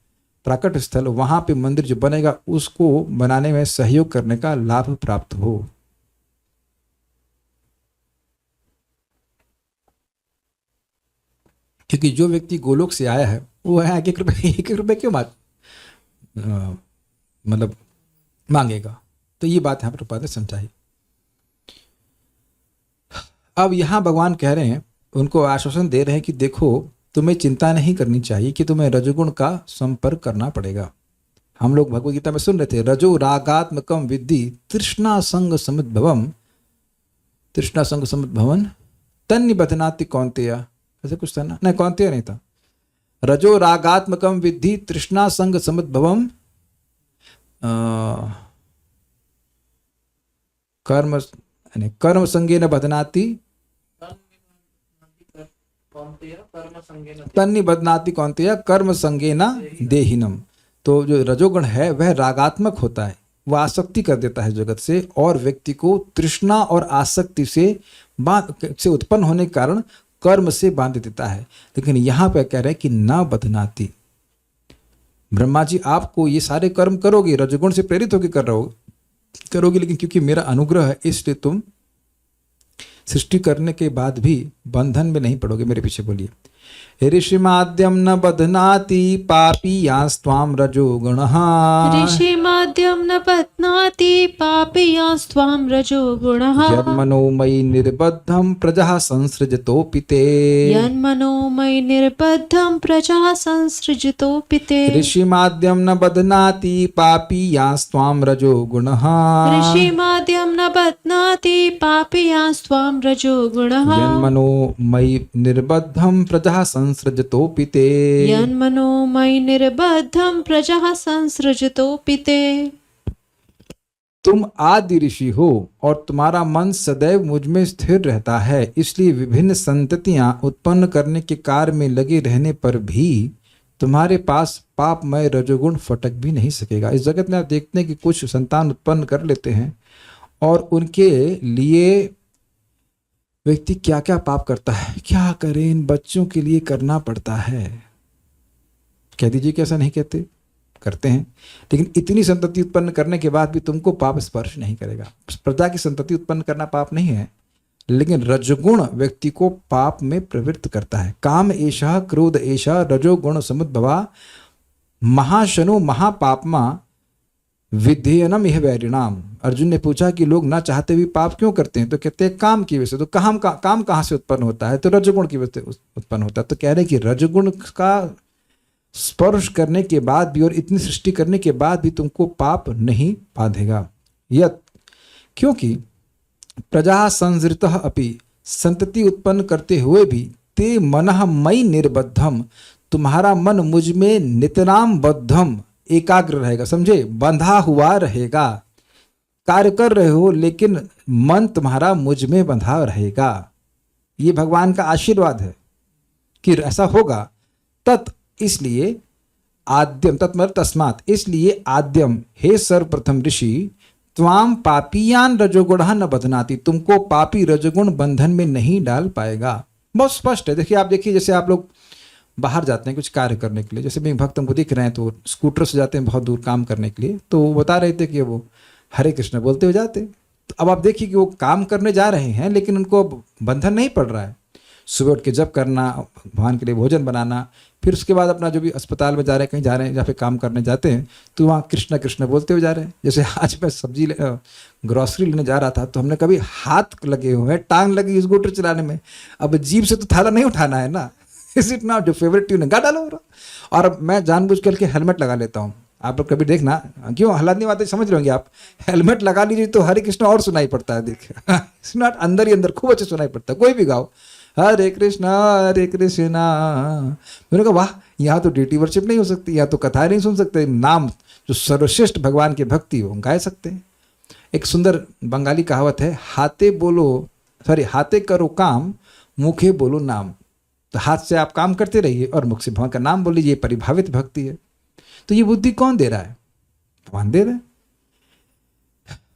प्राकट स्थल, वहां पे मंदिर जो बनेगा उसको बनाने में सहयोग करने का लाभ प्राप्त हो। क्योंकि जो व्यक्ति गोलोक से आया है वो है 1 रुपये क्यों मतलब मांगेगा। तो ये बात यहाँ पर प्रभुपाद ने समझाई। अब यहाँ भगवान कह रहे हैं, उनको आश्वासन दे रहे हैं कि देखो तुम्हें चिंता नहीं करनी चाहिए कि तुम्हें रजोगुण का संपर्क करना पड़ेगा। हम लोग भगवद गीता में सुन रहे थे, रजो रागात्मकम विद्धि तृष्णा संग समुद्भवम, तृष्णा संग समुद्भवन तन्निबध्नाति कौन्तेय, ऐसे कुछ था ना? नहीं, कौन्तेय नहीं था। रजो रागात्मकम विद्धि तृष्णा संग समुद्भवम कर्म संगेन बध्नाति तन्नि बध्नाति कौन्तेय कर्म संगेन देहिनम। तो जो रजोगुण है वह रागात्मक होता है, वह आसक्ति कर देता है जगत से, और व्यक्ति को तृष्णा और आसक्ति से उत्पन्न होने के कारण कर्म से बांध देता है। लेकिन यहाँ पे कह रहे हैं कि ना बध्नाति। ब्रह्मा जी आपको ये सारे कर्म करोगे, रजोगुण से प्रेरित होकर करोगे, लेकिन क्योंकि मेरा अनुग्रह है इसलिए तुम सृष्टि करने के बाद भी बंधन में नहीं पड़ोगे, मेरे पीछे बोलिए। ऋषिमाद्यम न बध्नाति पापीयांस्त्वां रजोगुणः। ऋषिमाद्यं न बध्नाति पापीयांस्त्वां रजोगुणः। यन्मनोमयि निर्बद्धं प्रजः संसृजतोऽपि ते। यन्मनोमयि निर्बद्धं प्रजा संसृजतोऽपि ते। ऋषिमाद्यम न बध्नाति पापीयांस्त्वां रजोगुणः। ऋषिमाद्यं न बध्नाति पापीयांस्त्वां रजोगुणः। यन्मनोमयि निर्बद्धं प्रजः संसृजतोऽपि ते। यन्मनोमयि निर्बद्धं प्रजा संसृजतोऽपि ते। तुम आदि ऋषि हो और तुम्हारा मन सदैव मुझ में स्थिर रहता है, इसलिए विभिन्न संततियां उत्पन्न करने के कार्य में लगे रहने पर भी तुम्हारे पास पापमय रजोगुण फटक भी नहीं सकेगा। इस जगत में आप देखते हैं कि कुछ संतान उत्पन्न कर लेते हैं और उनके लिए व्यक्ति क्या क्या पाप करता है, क्या करें, इन बच्चों के लिए करना पड़ता है। कह दीजिए कि ऐसा नहीं कहते, करते हैं, लेकिन इतनी संतति उत्पन्न करने के बाद भी तुमको पाप स्पर्श नहीं करेगा। प्रजा की संतति उत्पन्न करना पाप नहीं है, लेकिन रजोगुण व्यक्ति को पाप में प्रवृत्त करता है। काम एषः क्रोध एषः रजोगुण समुद्भवा महाशनो महापापमा विधेयनम यह वैरिणाम। अर्जुन ने पूछा कि लोग ना चाहते भी पाप क्यों करते हैं, तो कहते हैं काम की वजह से। तो काम कहाँ से उत्पन्न होता है, तो रजोगुण की वजह से उत्पन्न होता है। तो कह रहे हैं कि रजोगुण का स्पर्श करने के बाद भी और इतनी सृष्टि करने के बाद भी तुमको पाप नहीं बांधेगा। यत क्योंकि प्रजा संसृतः अपि, संतति उत्पन्न करते हुए भी ते मनः मयि निर्बद्धम, तुम्हारा मन मुझ में नितराम बद्धम एकाग्र रहेगा। समझे, बंधा हुआ रहेगा। कार्य कर रहे हो लेकिन मन तुम्हारा मुझ में बंधा रहेगा। ये भगवान का आशीर्वाद है कि ऐसा होगा। तत् इसलिए आद्यम, तत्मत तस्मात्, इसलिए आद्यम, हे सर्वप्रथम ऋषि, त्वाम पापीयान रजोगुणः न बध्नाति, तुमको पापी रजोगुण बंधन में नहीं डाल पाएगा। बहुत स्पष्ट है। देखिए, आप देखिए, जैसे आप लोग बाहर जाते हैं कुछ कार्य करने के लिए, जैसे भी भक्त हमको दिख रहे हैं तो स्कूटर से जाते हैं बहुत दूर काम करने के लिए, तो वो बता रहे थे कि वो हरे कृष्ण बोलते हुए जाते। तो अब आप देखिए कि वो काम करने जा रहे हैं लेकिन उनको बंधन नहीं पड़ रहा है। सुबह उठ के जप करना, भगवान के लिए भोजन बनाना, फिर उसके बाद अपना जो भी अस्पताल में जा रहे हैं, कहीं जा रहे हैं, जहाँ पे काम करने जाते हैं, तो वहाँ कृष्ण कृष्ण बोलते हुए जा रहे हैं। जैसे आज मैं सब्जी ग्रॉसरी लेने जा रहा था तो हमने कभी हाथ लगे हुए हैं, टांग लगी स्कूटर चलाने में, अब जीभ से तो थाला नहीं उठाना है ना। इज इट नॉट जो फेवरेट ट्यून है, गा डालो। और मैं जानबूझ करके हेलमेट लगा लेता हूँ। आप लोग कभी देखना, क्यों हालात नहीं आते समझ रहे आप, हेलमेट लगा लीजिए तो हरे कृष्ण और सुनाई पड़ता है। देखिए, इट्स नॉट, अंदर ही अंदर खूब अच्छे सुनाई पड़ता है। कोई भी गाओ हरे कृष्णा मैंने कहा वाह, यहाँ तो डीटी वर्शिप नहीं हो सकती, यहाँ तो कथाएं नहीं सुन सकते, नाम जो सर्वश्रेष्ठ भगवान की भक्ति हो गाए सकते हैं। एक सुंदर बंगाली कहावत है, हाथे करो काम, मुखे बोलो नाम। तो हाथ से आप काम करते रहिए और मुख से भगवान का नाम बोल लीजिए, परिभावित भक्ति है। तो ये बुद्धि कौन दे रहा है? भगवान दे रहे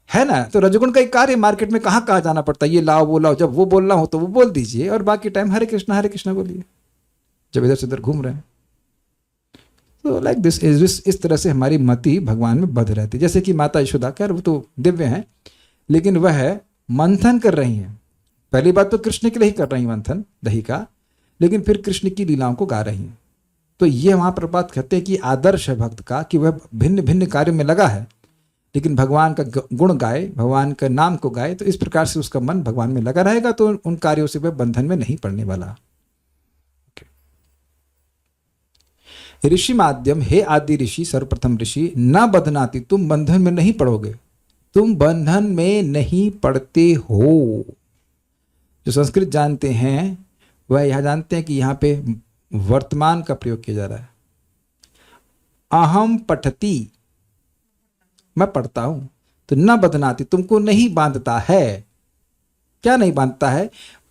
है ना। तो रजोगुण का एक कार्य, मार्केट में कहाँ कहाँ जाना पड़ता है, ये लाओ वो लाओ, जब वो बोलना हो तो वो बोल दीजिए और बाकी टाइम हरे कृष्णा बोलिए जब इधर से उधर घूम रहे हैं। तो लाइक दिस इस तरह से हमारी मति भगवान में बध रहती है। जैसे कि माता यशोदा, खैर वो तो दिव्य हैं, लेकिन वह मंथन कर रही हैं। पहली बात तो कृष्ण के लिए ही कर रही मंथन दही का, लेकिन फिर कृष्ण की लीलाओं को गा रही हैं। तो ये वहाँ पर बात कहते हैं कि आदर्श है भक्त का कि वह भिन्न भिन्न कार्यों में लगा है, लेकिन भगवान का गुण गाए, भगवान का नाम को गाए, तो इस प्रकार से उसका मन भगवान में लगा रहेगा, तो उन कार्यों से वह बंधन में नहीं पड़ने वाला। ऋषि माध्यम, हे आदि ऋषि, सर्वप्रथम ऋषि, न बध्नाति, तुम बंधन में नहीं पड़ोगे, तुम बंधन में नहीं पड़ते हो। जो संस्कृत जानते हैं वह यह जानते हैं कि यहाँ पे वर्तमान का प्रयोग किया जा रहा है। अहम पठती, मैं पढ़ता हूं, तो न बध्नाति, तुमको नहीं बांधता है। क्या नहीं बांधता है?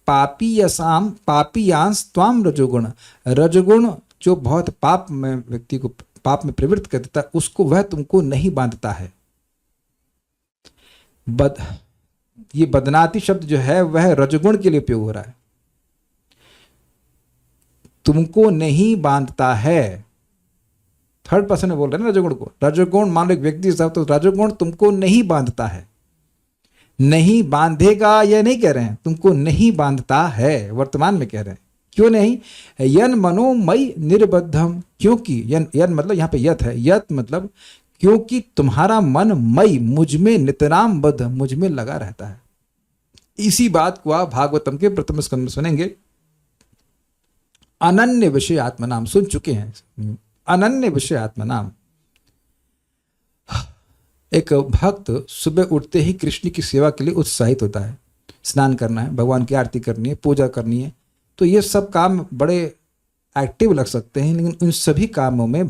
पापीयांस त्वाम रजोगुण, रजोगुण जो बहुत पाप में व्यक्ति को पाप में प्रवृत्त कर देता है, उसको वह तुमको नहीं बांधता है। ये बदनाती शब्द जो है वह रजोगुण के लिए उपयोग हो रहा है। तुमको नहीं बांधता है, थर्ड पर्सन में बोल रहे हैं ना रजोगुण को। रजोगुण मान लो एक व्यक्ति साहब, तो रजोगुण तुमको नहीं बांधता है। नहीं बांधेगा यह नहीं कह रहे हैं, तुमको नहीं बांधता है, वर्तमान में कह रहे हैं। क्यों नहीं? यन मनोमयी निर्बद्धम, क्योंकि यन यन मतलब यहाँ पे यत है, यत मतलब क्योंकि तुम्हारा मन मई, मुझ में नितराम बद्ध, मुझ में लगा रहता है। इसी बात को आप भागवतम के प्रथम स्कंद में सुनेंगे। अनन्य विषय आत्मा नाम सुन चुके हैं। अनन्य विषय आत्मा नाम, एक भक्त सुबह उठते ही कृष्ण की सेवा के लिए उत्साहित होता है। स्नान करना है, भगवान की आरती करनी है, पूजा करनी है, तो ये सब काम बड़े एक्टिव लग सकते हैं, लेकिन उन सभी कामों में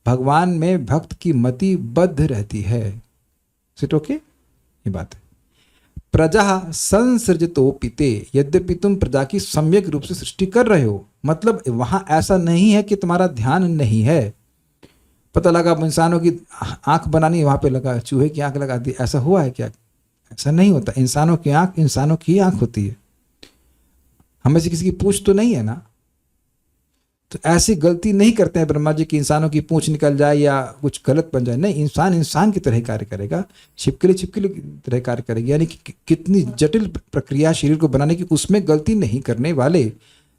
भगवान में भक्त की मति बद्ध रहती है। सिट ओके, ये बात है। प्रजा संसृजतोपिते, यद्यपि तुम प्रजा की सम्यक रूप से सृष्टि कर रहे हो, मतलब वहां ऐसा नहीं है कि तुम्हारा ध्यान नहीं है। पता लगा इंसानों की आंख बनानी, वहां पे लगा चूहे की आंख लगा दी, ऐसा हुआ है क्या? ऐसा नहीं होता। इंसानों की आंख इंसानों की आंख होती है, हमें से किसी की पूंछ तो नहीं है ना। तो ऐसी गलती नहीं करते हैं ब्रह्मा जी की इंसानों की पूंछ निकल जाए या कुछ गलत बन जाए। नहीं, इंसान इंसान की तरह कार्य करेगा, छिपकली छिपकली की तरह कार्य करेगी। यानी कि कितनी जटिल प्रक्रिया शरीर को बनाने की, उसमें गलती नहीं करने वाले,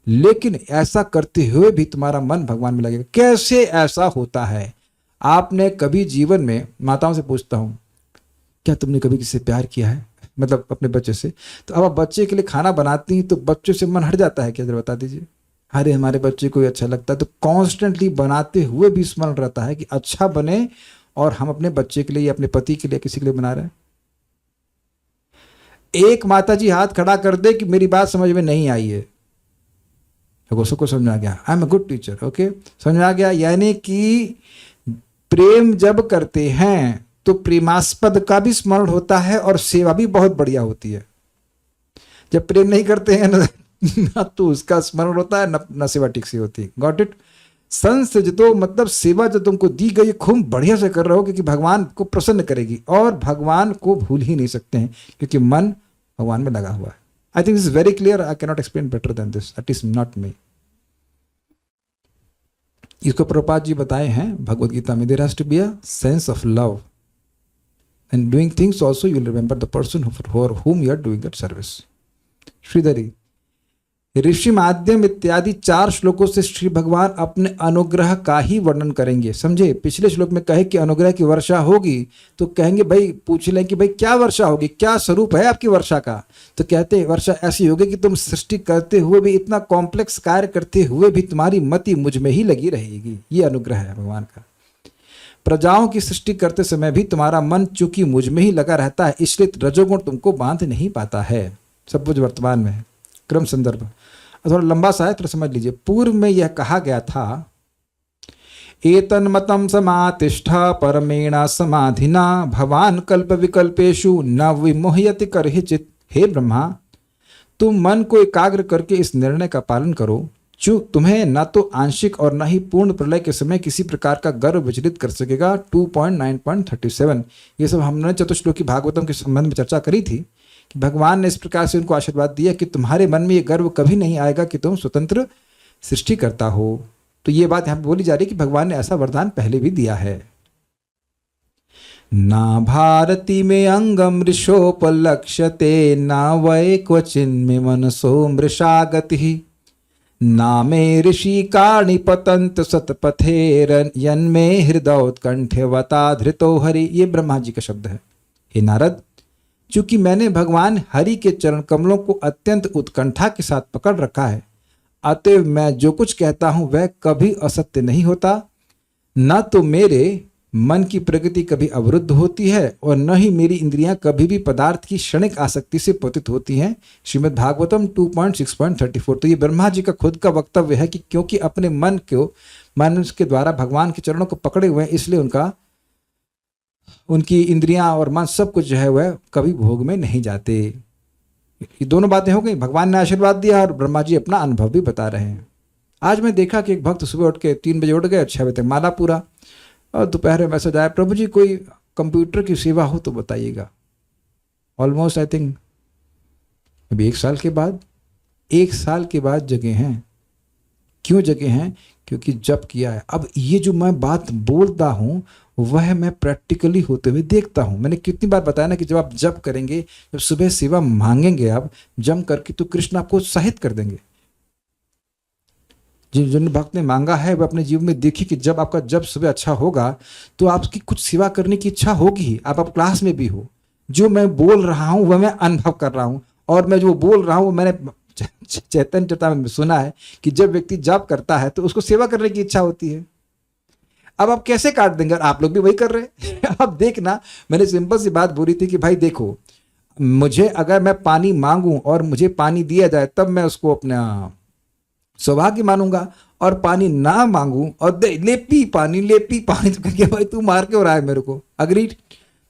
लेकिन ऐसा करते हुए भी तुम्हारा मन भगवान में लगेगा। कैसे ऐसा होता है? आपने कभी जीवन में, माताओं से पूछता हूं, क्या तुमने कभी किसी से प्यार किया है? मतलब अपने बच्चे से। तो अब आप बच्चे के लिए खाना बनाती हैं तो बच्चे से मन हट जाता है क्या? जरा बता दीजिए। अरे हमारे बच्चे को अच्छा लगता है, तो कॉन्स्टेंटली बनाते हुए भी स्मरण रहता है कि अच्छा बने, और हम अपने बच्चे के लिए, अपने पति के लिए, किसी के लिए बना रहे हैं। एक माता जी हाथ खड़ा कर दे कि मेरी बात समझ में नहीं आई है, तो सबको समझ आ गया, I am a good teacher, okay, समझ आ गया। यानी कि प्रेम जब करते हैं तो प्रेमास्पद का भी स्मरण होता है और सेवा भी बहुत बढ़िया होती है। जब प्रेम नहीं करते हैं ना तो उसका स्मरण होता है, ना सेवा ठीक से होती है। Got it? संसृजतो मतलब सेवा जो तुमको दी गई खूब बढ़िया से कर रहे हो, क्योंकि भगवान को प्रसन्न करेगी, और भगवान को भूल ही नहीं सकते हैं क्योंकि मन भगवान में लगा हुआ है। I think this is very clear, I can not explain better than this, it is not me. इसको प्रभुपाद जी बताए हैं भगवद गीता में, there has to be a sense of love and doing things also, you will remember the person for whom you are doing that service। श्रीधरी, ऋषि माध्यम इत्यादि 4 श्लोकों से श्री भगवान अपने अनुग्रह का ही वर्णन करेंगे। समझे? पिछले श्लोक में कहे कि अनुग्रह की वर्षा होगी, तो कहेंगे भाई, पूछ लें कि भाई क्या वर्षा होगी, क्या स्वरूप है आपकी वर्षा का? तो कहते हैं वर्षा ऐसी होगी कि तुम सृष्टि करते हुए भी, इतना कॉम्प्लेक्स कार्य करते हुए भी तुम्हारी मति मुझ में ही लगी रहेगी। ये अनुग्रह है भगवान का। प्रजाओं की सृष्टि करते समय भी तुम्हारा मन चूंकि मुझ में ही लगा रहता है, इसलिए रजोगुण तुमको बांध नहीं पाता है। सब कुछ वर्तमान में है। क्रम संदर्भ थोड़ा लंबा सा है, तो समझ लीजिए। पूर्व में यह कहा गया था, एतन्मतं समातिष्ठ परमेण समाधिना भवान कल्प विकल्पेषु न विमोहयति करहिचित्। हे ब्रह्मा, तुम मन को एकाग्र करके इस निर्णय का पालन करो, तुम्हें न तो आंशिक और न ही पूर्ण प्रलय के समय किसी प्रकार का गर्व विचलित कर सकेगा। 2.9.37 ये सब हमने चतुश्लोकी भागवतम के संबंध में चर्चा करी थी कि भगवान ने इस प्रकार से उनको आशीर्वाद दिया कि तुम्हारे मन में ये गर्व कभी नहीं आएगा कि तुम स्वतंत्र सृष्टि करता हो। तो ये बात यहाँ पे बोली जा रही है कि भगवान ने ऐसा वरदान पहले भी दिया है। ना भारती में अंगम ऋषोपलक्ष्यते, ना वै क्वचिन्मे मनसो मृषागति, ना मे ऋषि काणि पतंत सतपथेर यन्मे हृदयोत्कंठवता धृतो हरि। ये ब्रह्मा जी का शब्द है। हे नारद, चूंकि मैंने भगवान हरि के चरण कमलों को अत्यंत उत्कंठा के साथ पकड़ रखा है, अतएव मैं जो कुछ कहता हूं वह कभी असत्य नहीं होता। न तो मेरे मन की प्रगति कभी अवरुद्ध होती है और न ही मेरी इंद्रियां कभी भी पदार्थ की क्षणिक आसक्ति से पतित होती हैं। श्रीमद् भागवतम 2.6.34। तो ये ब्रह्मा जी का खुद का वक्तव्य है कि क्योंकि अपने मन के द्वारा भगवान के चरणों को पकड़े हुए हैं, इसलिए उनकी इंद्रियां और मन सब कुछ जो है वह कभी भोग में नहीं जाते। ये दोनों बातें हो गई। भगवान ने आशीर्वाद दिया और ब्रह्मा जी अपना अनुभव भी बता रहे हैं। आज मैं देखा कि एक भक्त सुबह उठ के 3 बजे उठ गए, 6 बजे तक माला पूरा, और दोपहर में मैसेज आया, प्रभु जी कोई कंप्यूटर की सेवा हो तो बताइएगा। ऑलमोस्ट आई थिंक अभी 1 साल के बाद जगे हैं। क्यों जगे हैं? क्योंकि जप किया है। अब ये जो मैं बात बोलता हूँ वह मैं प्रैक्टिकली होते हुए देखता हूँ। मैंने कितनी बार बताया ना कि जब आप जप करेंगे, जब सुबह सेवा मांगेंगे आप जम करके, तो कृष्ण आपको उत्साहित कर देंगे। जिन भक्त ने मांगा है वह अपने जीवन में देखिए कि जब सुबह अच्छा होगा तो आपकी कुछ सेवा करने की इच्छा होगी ही। आप क्लास में भी हो, जो मैं बोल रहा हूँ वह मैं अनुभव कर रहा हूँ, और मैं जो बोल रहा हूँ मैंने चैतन्य चरितामृत में सुना है कि जब व्यक्ति जप करता है तो उसको सेवा करने की इच्छा होती है। अब आप कैसे काट देंगे? आप लोग भी वही कर रहे हैं। अब देखना, मैंने सिंपल सी बात बोली थी कि भाई देखो, मुझे अगर मैं पानी मांगूं और मुझे पानी दिया जाए तब मैं उसको अपना सौभाग्य मानूंगा, और पानी ना मांगूं और ले पी पानी तो करके भाई तू मार क्यों रहा है मेरे को? अग्रीड?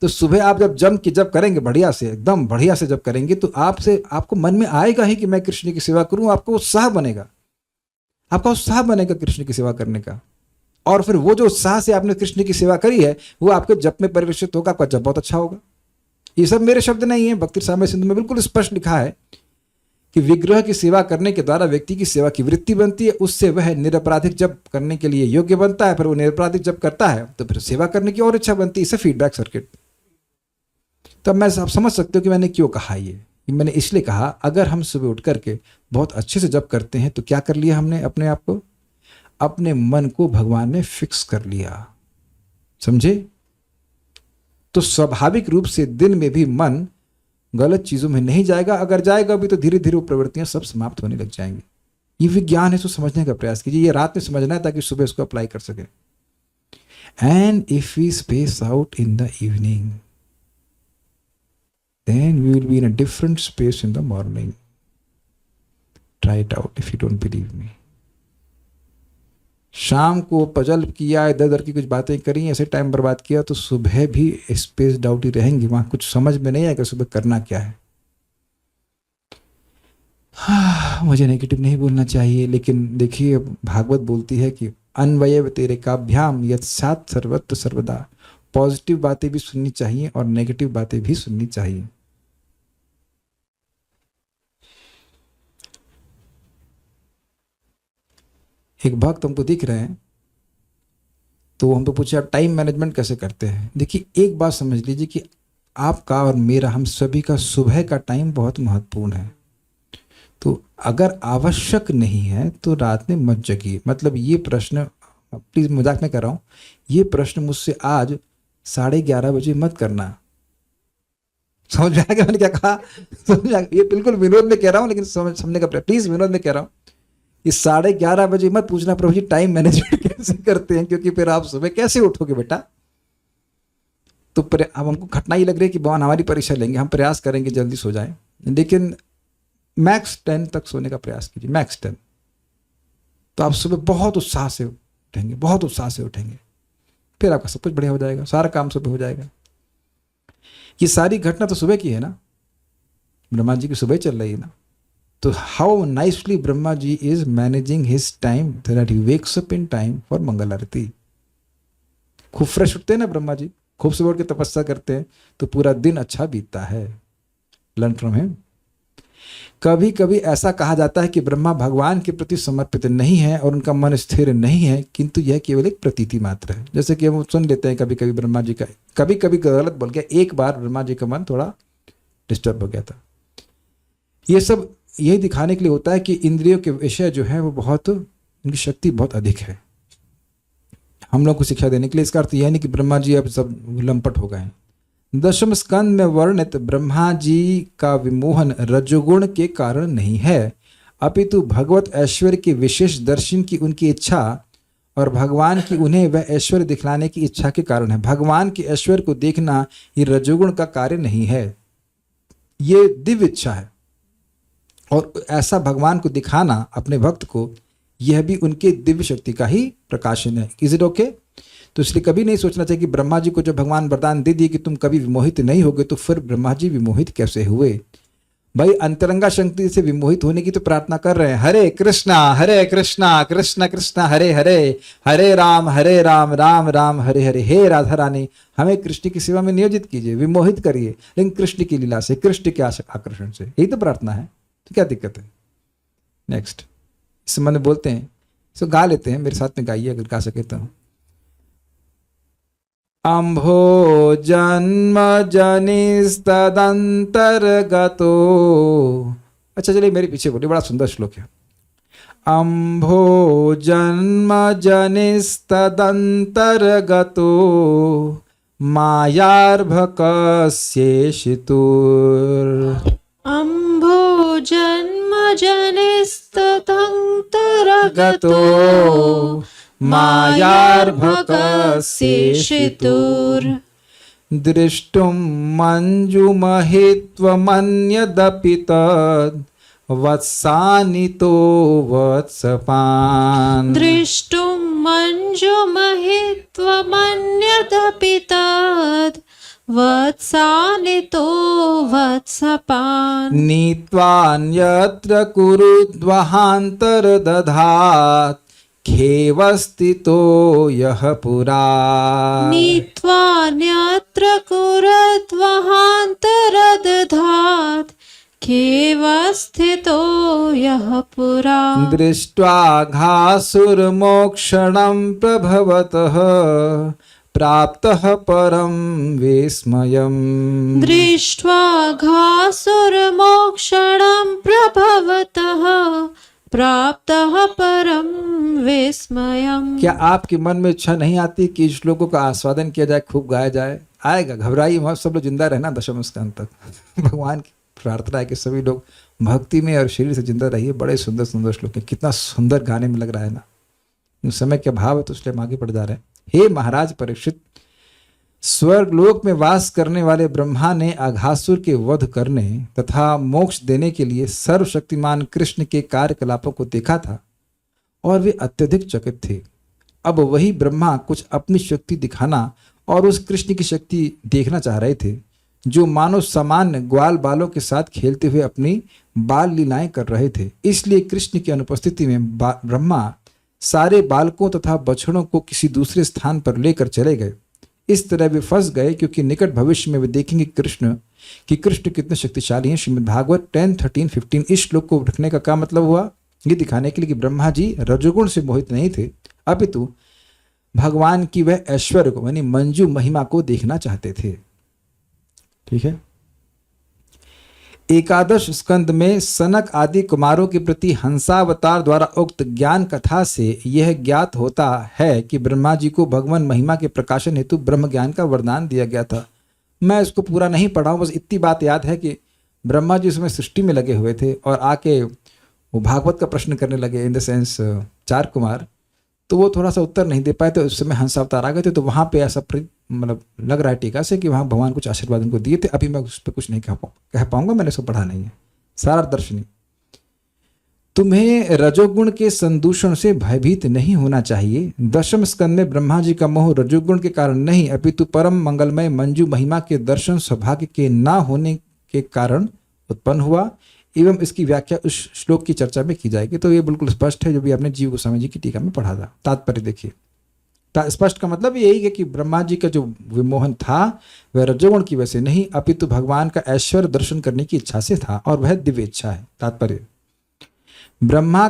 तो सुबह आप जब करेंगे बढ़िया से, एकदम बढ़िया से जब करेंगे तो आपको मन में आएगा ही कि मैं कृष्ण की सेवा करूं। आपको उत्साह बनेगा, कृष्ण की सेवा करने का। और फिर वो जो उत्साह से आपने कृष्ण की सेवा करी है वो आपके जप में परिलक्षित होगा, आपका जप बहुत अच्छा होगा। ये सब मेरे शब्द नहीं है, भक्ति साम्य सिंधु में बिल्कुल स्पष्ट लिखा है कि विग्रह की सेवा करने के द्वारा व्यक्ति की सेवा की वृत्ति बनती है, उससे वह निरपराधिक जप करने के लिए योग्य बनता है। फिर वो निरपराधिक जप करता है तो फिर सेवा करने की और इच्छा बनती है। इसे फीडबैक सर्किट। तब मैं आप समझ सकते हो कि मैंने क्यों कहा ये। मैंने इसलिए कहा, अगर हम सुबह उठ करके बहुत अच्छे से जप करते हैं तो क्या कर लिया हमने? अपने आप को, अपने मन को भगवान ने फिक्स कर लिया। समझे? तो स्वाभाविक रूप से दिन में भी मन गलत चीजों में नहीं जाएगा। अगर जाएगा भी तो धीरे धीरे वो प्रवृत्तियां सब समाप्त होने लग जाएंगी। ये विज्ञान है, तो समझने का प्रयास कीजिए। ये रात में समझना है ताकि सुबह इसको अप्लाई कर सके। And if we space out in the evening, then we will be in a different space in the morning. Try it out if you don't believe me. शाम को पजल किया, इधर उधर की कुछ बातें करी, ऐसे टाइम बर्बाद किया तो सुबह भी स्पेस डाउट ही रहेंगी। वहां कुछ समझ में नहीं आएगा सुबह करना क्या है। मुझे नेगेटिव नहीं बोलना चाहिए, लेकिन देखिए भागवत बोलती है कि अन्वय तेरे काभ्याम यत् सात सर्वत्र सर्वदा। पॉजिटिव बातें भी सुननी चाहिए और नेगेटिव बातें भी सुननी चाहिए। एक भक्त हमको दिख रहे हैं तो हमको पूछे आप टाइम मैनेजमेंट कैसे करते हैं? देखिए एक बात समझ लीजिए कि आपका और मेरा, हम सभी का सुबह का टाइम बहुत महत्वपूर्ण है। तो अगर आवश्यक नहीं है तो रात में मत जगिए। मतलब ये प्रश्न, प्लीज मजाक में कर रहा हूँ, ये प्रश्न मुझसे आज 11:30 बजे मत करना। समझ में आ गया मैंने क्या कहा? समझ आ गया? ये बिल्कुल विनोद में कह रहा हूँ, लेकिन समझने का प्रयास, प्लीज विनोद में कह रहा हूँ। ये 11:30 बजे मत पूछना प्रभु जी टाइम मैनेजमेंट कैसे करते हैं, क्योंकि फिर आप सुबह कैसे उठोगे बेटा? तो अब हमको घटना लग रही है कि भगवान हमारी परीक्षा लेंगे। हम प्रयास करेंगे जल्दी सो जाएं, लेकिन मैक्स 10 तक सोने का प्रयास कीजिए, मैक्स 10। तो आप सुबह बहुत उत्साह से उठेंगे, बहुत उत्साह से उठेंगे, फिर आपका सब कुछ बढ़िया हो जाएगा, सारा काम सुबह हो जाएगा। ये सारी घटना तो सुबह की है ना, ब्रह्मा जी की सुबह चल रही है ना। तो how nicely Brahma ji is managing his time that he wakes up in time for mangal aarti. खूब फ्रेश उठते हैं ना ब्रह्मा जी, खूब सुबह उठ के तपस्या करते हैं तो पूरा दिन अच्छा बीतता है। Learn from him. कभी कभी ऐसा कहा जाता है कि ब्रह्मा भगवान के प्रति समर्पित नहीं है और उनका मन स्थिर नहीं है, किंतु यह केवल एक प्रतीति मात्र है। जैसे कि हम सुन लेते हैं कभी कभी ब्रह्मा जी का, कभी कभी गलत बोल गया, एक बार ब्रह्मा जी का मन थोड़ा डिस्टर्ब हो गया था। ये सब यही दिखाने के लिए होता है कि इंद्रियों के विषय जो है वो बहुत, उनकी शक्ति बहुत अधिक है हम लोग को शिक्षा देने के लिए। इसका अर्थ यह नहीं कि ब्रह्मा जी अब सब लंपट हो गए हैं। 10वें स्कंद में वर्णित ब्रह्मा जी का विमोहन रजोगुण के कारण नहीं है, अपितु भगवत ऐश्वर्य के विशेष दर्शन की उनकी इच्छा और भगवान की उन्हें वह ऐश्वर्य दिखलाने की इच्छा के कारण है। भगवान के ऐश्वर्य को देखना ये रजोगुण का कार्य नहीं है, ये दिव्य इच्छा है। और ऐसा भगवान को दिखाना अपने भक्त को, यह भी उनके दिव्य शक्ति का ही प्रकाशन है। Is it okay? तो इसलिए कभी नहीं सोचना चाहिए कि ब्रह्मा जी को जब भगवान वरदान दे दिए कि तुम कभी विमोहित नहीं होगे तो फिर ब्रह्मा जी विमोहित कैसे हुए? भाई अंतरंगा शक्ति से विमोहित होने की तो प्रार्थना कर रहे हैं। हरे कृष्णा कृष्ण कृष्ण हरे हरे, हरे राम राम राम हरे हरे। हे राधा रानी, हमें कृष्ण की सेवा में नियोजित कीजिए, विमोहित करिए, लेकिन कृष्ण की लीला से, कृष्ण के आकर्षण से। यही तो प्रार्थना है, तो क्या दिक्कत है? नेक्स्ट इस संबंध में बोलते हैं, इसको गा लेते हैं, मेरे साथ में गाइए अगर गा सके तो। अम्भो जन्म जनिस्तदंतर्गतो। अच्छा चलिए मेरे पीछे बोलिए, बड़ा सुंदर श्लोक है। अम्भो जन्म जनिस्तदन्तर्गतो मायार्भकस्येषितुर् अम्भो जन्म गतो मायार्भकस्येषितुर् दृष्टुं मञ्जुमहित्वमन्यदपि तद् वत्सानितो वत्सपान् दृष्टुं मञ्जुमहित्वमन्यदपि तद् वत्सानितो वत्सपान् नीत्वान्यत्र कुरुद्वहान्तर्दधात् खेवस्थितो यः पुरा नीत्वान्यत्र कुरद्वहान्तरदधात् खेवस्थितो यः पुरा दृष्ट्वा घासुर्मोक्षणं प्रभवतः प्राप्तः परं विस्मयम् दृष्ट्वा घासुरमोक्षणं प्रभवतः प्राप्तः परम विस्मयम्। क्या आपके मन में इच्छा नहीं आती कि श्लोकों का आस्वादन किया जाए, खूब गाया जाए? आएगा, घबराइए मत, सब लोग जिंदा रहना दशम स्कंद तक। भगवान की प्रार्थना है कि सभी लोग भक्ति में और शरीर से जिंदा रहिए। बड़े सुंदर सुंदर श्लोक हैं, कितना सुंदर गाने में लग रहा है ना। उस समय क्या भाव है, तो इसलिए हम आगे बढ़ जा रहे हैं। हे महाराज परीक्षित, स्वर्गलोक में वास करने वाले ब्रह्मा ने अघासुर के वध करने तथा मोक्ष देने के लिए सर्वशक्तिमान कृष्ण के कार्यकलापों को देखा था और वे अत्यधिक चकित थे। अब वही ब्रह्मा कुछ अपनी शक्ति दिखाना और उस कृष्ण की शक्ति देखना चाह रहे थे, जो मानो सामान्य ग्वाल बालों के साथ खेलते हुए अपनी बाल लीलाएं कर रहे थे। इसलिए कृष्ण की अनुपस्थिति में ब्रह्मा सारे बालकों तथा बछड़ों को किसी दूसरे स्थान पर लेकर चले गए। इस तरह वे फंस गए, क्योंकि निकट भविष्य में वे देखेंगे कृष्ण कितने शक्तिशाली हैं। श्रीमद् भागवत 10:13-15। इस श्लोक को रखने का क्या मतलब हुआ? ये दिखाने के लिए कि ब्रह्मा जी रजोगुण से मोहित नहीं थे, अपितु भगवान की वह ऐश्वर्य को यानी मंजू महिमा को देखना चाहते थे। ठीक है। एकादश स्कंद में सनक आदि कुमारों के प्रति हंसावतार द्वारा उक्त ज्ञान कथा से यह ज्ञात होता है कि ब्रह्मा जी को भगवान महिमा के प्रकाशन हेतु ब्रह्म ज्ञान का वरदान दिया गया था। मैं इसको पूरा नहीं पढ़ा हूँ, बस इतनी बात याद है कि ब्रह्मा जी उसमें सृष्टि में लगे हुए थे और आके वो भागवत का प्रश्न करने लगे, इन द सेंस 4 कुमार, तो वो थोड़ा सा उत्तर नहीं दे पाए, तो उस समय हंसावतार आ गए थे। तो वहाँ पे ऐसा मतलब लग रहा है टीका से कि वहाँ भगवान कुछ आशीर्वाद उनको दिए थे। अभी मैं उस पर कुछ नहीं कह पाऊंगा, मैंने इसको पढ़ा नहीं है। सारा दर्शनी। तुम्हें रजोगुण के संदूषण से भयभीत नहीं होना चाहिए। दशम स्कंद में ब्रह्मा जी का मोह रजोगुण के कारण नहीं, अपितु परम मंगलमय मंजू महिमा के दर्शन सौभाग्य के ना होने के कारण उत्पन्न हुआ, एवं इसकी व्याख्या उस श्लोक की चर्चा में की जाएगी। तो ये बिल्कुल स्पष्ट है, जो भी आपने जीव गोस्वामी जी की टीका में पढ़ा था। तात्पर्य देखिए, स्पष्ट का मतलब यही है कि ब्रह्मा जी का जो विमोहन था वह रजोगुण की वजह से नहीं, अपितु भगवान का ऐश्वर्य दर्शन करने की इच्छा से था, और वह दिव्य इच्छा है। तात्पर्य, ब्रह्मा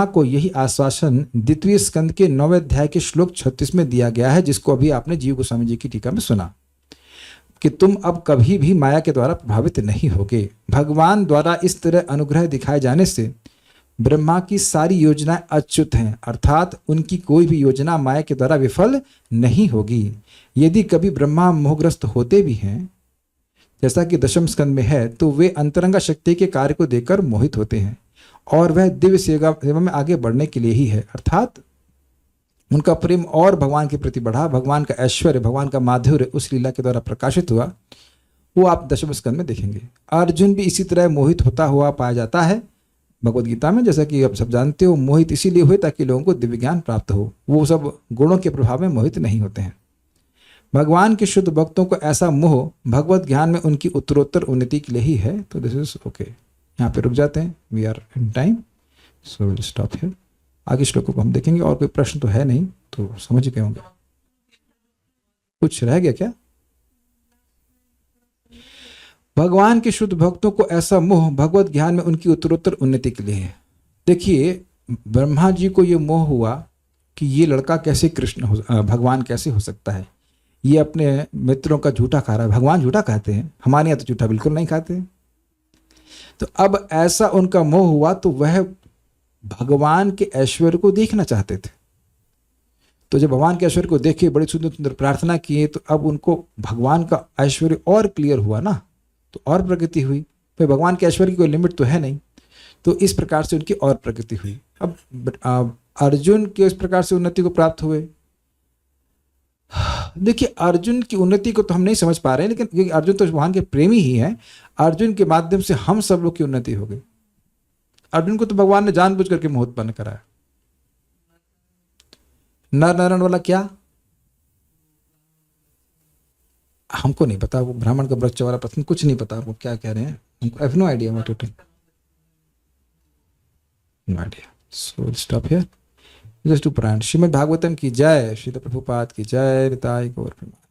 को यही आश्वासन द्वितीय स्कंद के 9वें अध्याय के श्लोक 36 में दिया गया है, जिसको अभी आपने जीव गोस्वामी जी की टीका में सुना, कि तुम अब कभी भी माया के द्वारा प्रभावित नहीं होगे। भगवान द्वारा इस तरह अनुग्रह दिखाए जाने से ब्रह्मा की सारी योजनाएं अच्युत हैं, अर्थात उनकी कोई भी योजना माया के द्वारा विफल नहीं होगी। यदि कभी ब्रह्मा मोहग्रस्त होते भी हैं, जैसा कि दशम स्कंद में है, तो वे अंतरंगा शक्ति के कार्य को देखकर मोहित होते हैं, और वह दिव्य सेवा में आगे बढ़ने के लिए ही है, अर्थात उनका प्रेम और भगवान के प्रति बढ़ा। भगवान का ऐश्वर्य, भगवान का माधुर्य उस लीला के द्वारा प्रकाशित हुआ, वो आप दशम स्कंद में देखेंगे। अर्जुन भी इसी तरह मोहित होता हुआ पाया जाता है भगवद गीता में, जैसा कि आप सब जानते हो। मोहित इसीलिए हुए ताकि लोगों को दिव्य ज्ञान प्राप्त हो, वो सब गुणों के प्रभाव में मोहित नहीं होते हैं। भगवान के शुद्ध भक्तों को ऐसा मोह भगवत ज्ञान में उनकी उत्तरोत्तर उन्नति के लिए ही है। तो दिस इज ओके, यहाँ पे रुक जाते हैं, we are in time, so will stop here. आगे श्लोकों को हम देखेंगे, और कोई प्रश्न तो है नहीं, तो समझ गए होंगे। कुछ रह गया क्या? भगवान के शुद्ध भक्तों को ऐसा मोह भगवत ज्ञान में उनकी उत्तरोत्तर उन्नति के लिए है। देखिए, ब्रह्मा जी को ये मोह हुआ कि ये लड़का कैसे भगवान कैसे हो सकता है, ये अपने मित्रों का झूठा खा रहा है। भगवान झूठा खाते हैं, हमारे यहाँ तो झूठा बिल्कुल नहीं खाते। तो अब ऐसा उनका मोह हुआ, तो वह भगवान के ऐश्वर्य को देखना चाहते थे। तो जब भगवान के ऐश्वर्य को देखे, बड़ी सुंदर सुंदर प्रार्थना किए, तो अब उनको भगवान का ऐश्वर्य और क्लियर हुआ ना, तो और प्रगति हुई। भाई भगवान के ऐश्वर्य की कोई लिमिट तो है नहीं, तो इस प्रकार से उनकी और प्रगति हुई। अब अर्जुन के इस प्रकार से उन्नति को प्राप्त हुए। देखिए अर्जुन की उन्नति को तो हम नहीं समझ पा रहे हैं, लेकिन अर्जुन तो भगवान के प्रेमी ही हैं। अर्जुन के माध्यम से हम सब लोग की उन्नति हो गई। अर्जुन को तो भगवान ने जानबूझ करके मोह उत्पन्न कराया। नर नारायण वाला क्या, हमको नहीं पता। वो ब्राह्मण का बच्चा वाला प्रश्न कुछ नहीं पता, वो क्या कह रहे हैं, हमको have no idea what it is, no idea. So stop here, just to प्राण। श्रीमद् भागवतम की जय, श्रील प्रभुपाद की जय, निताई गौर प्रेमानंद।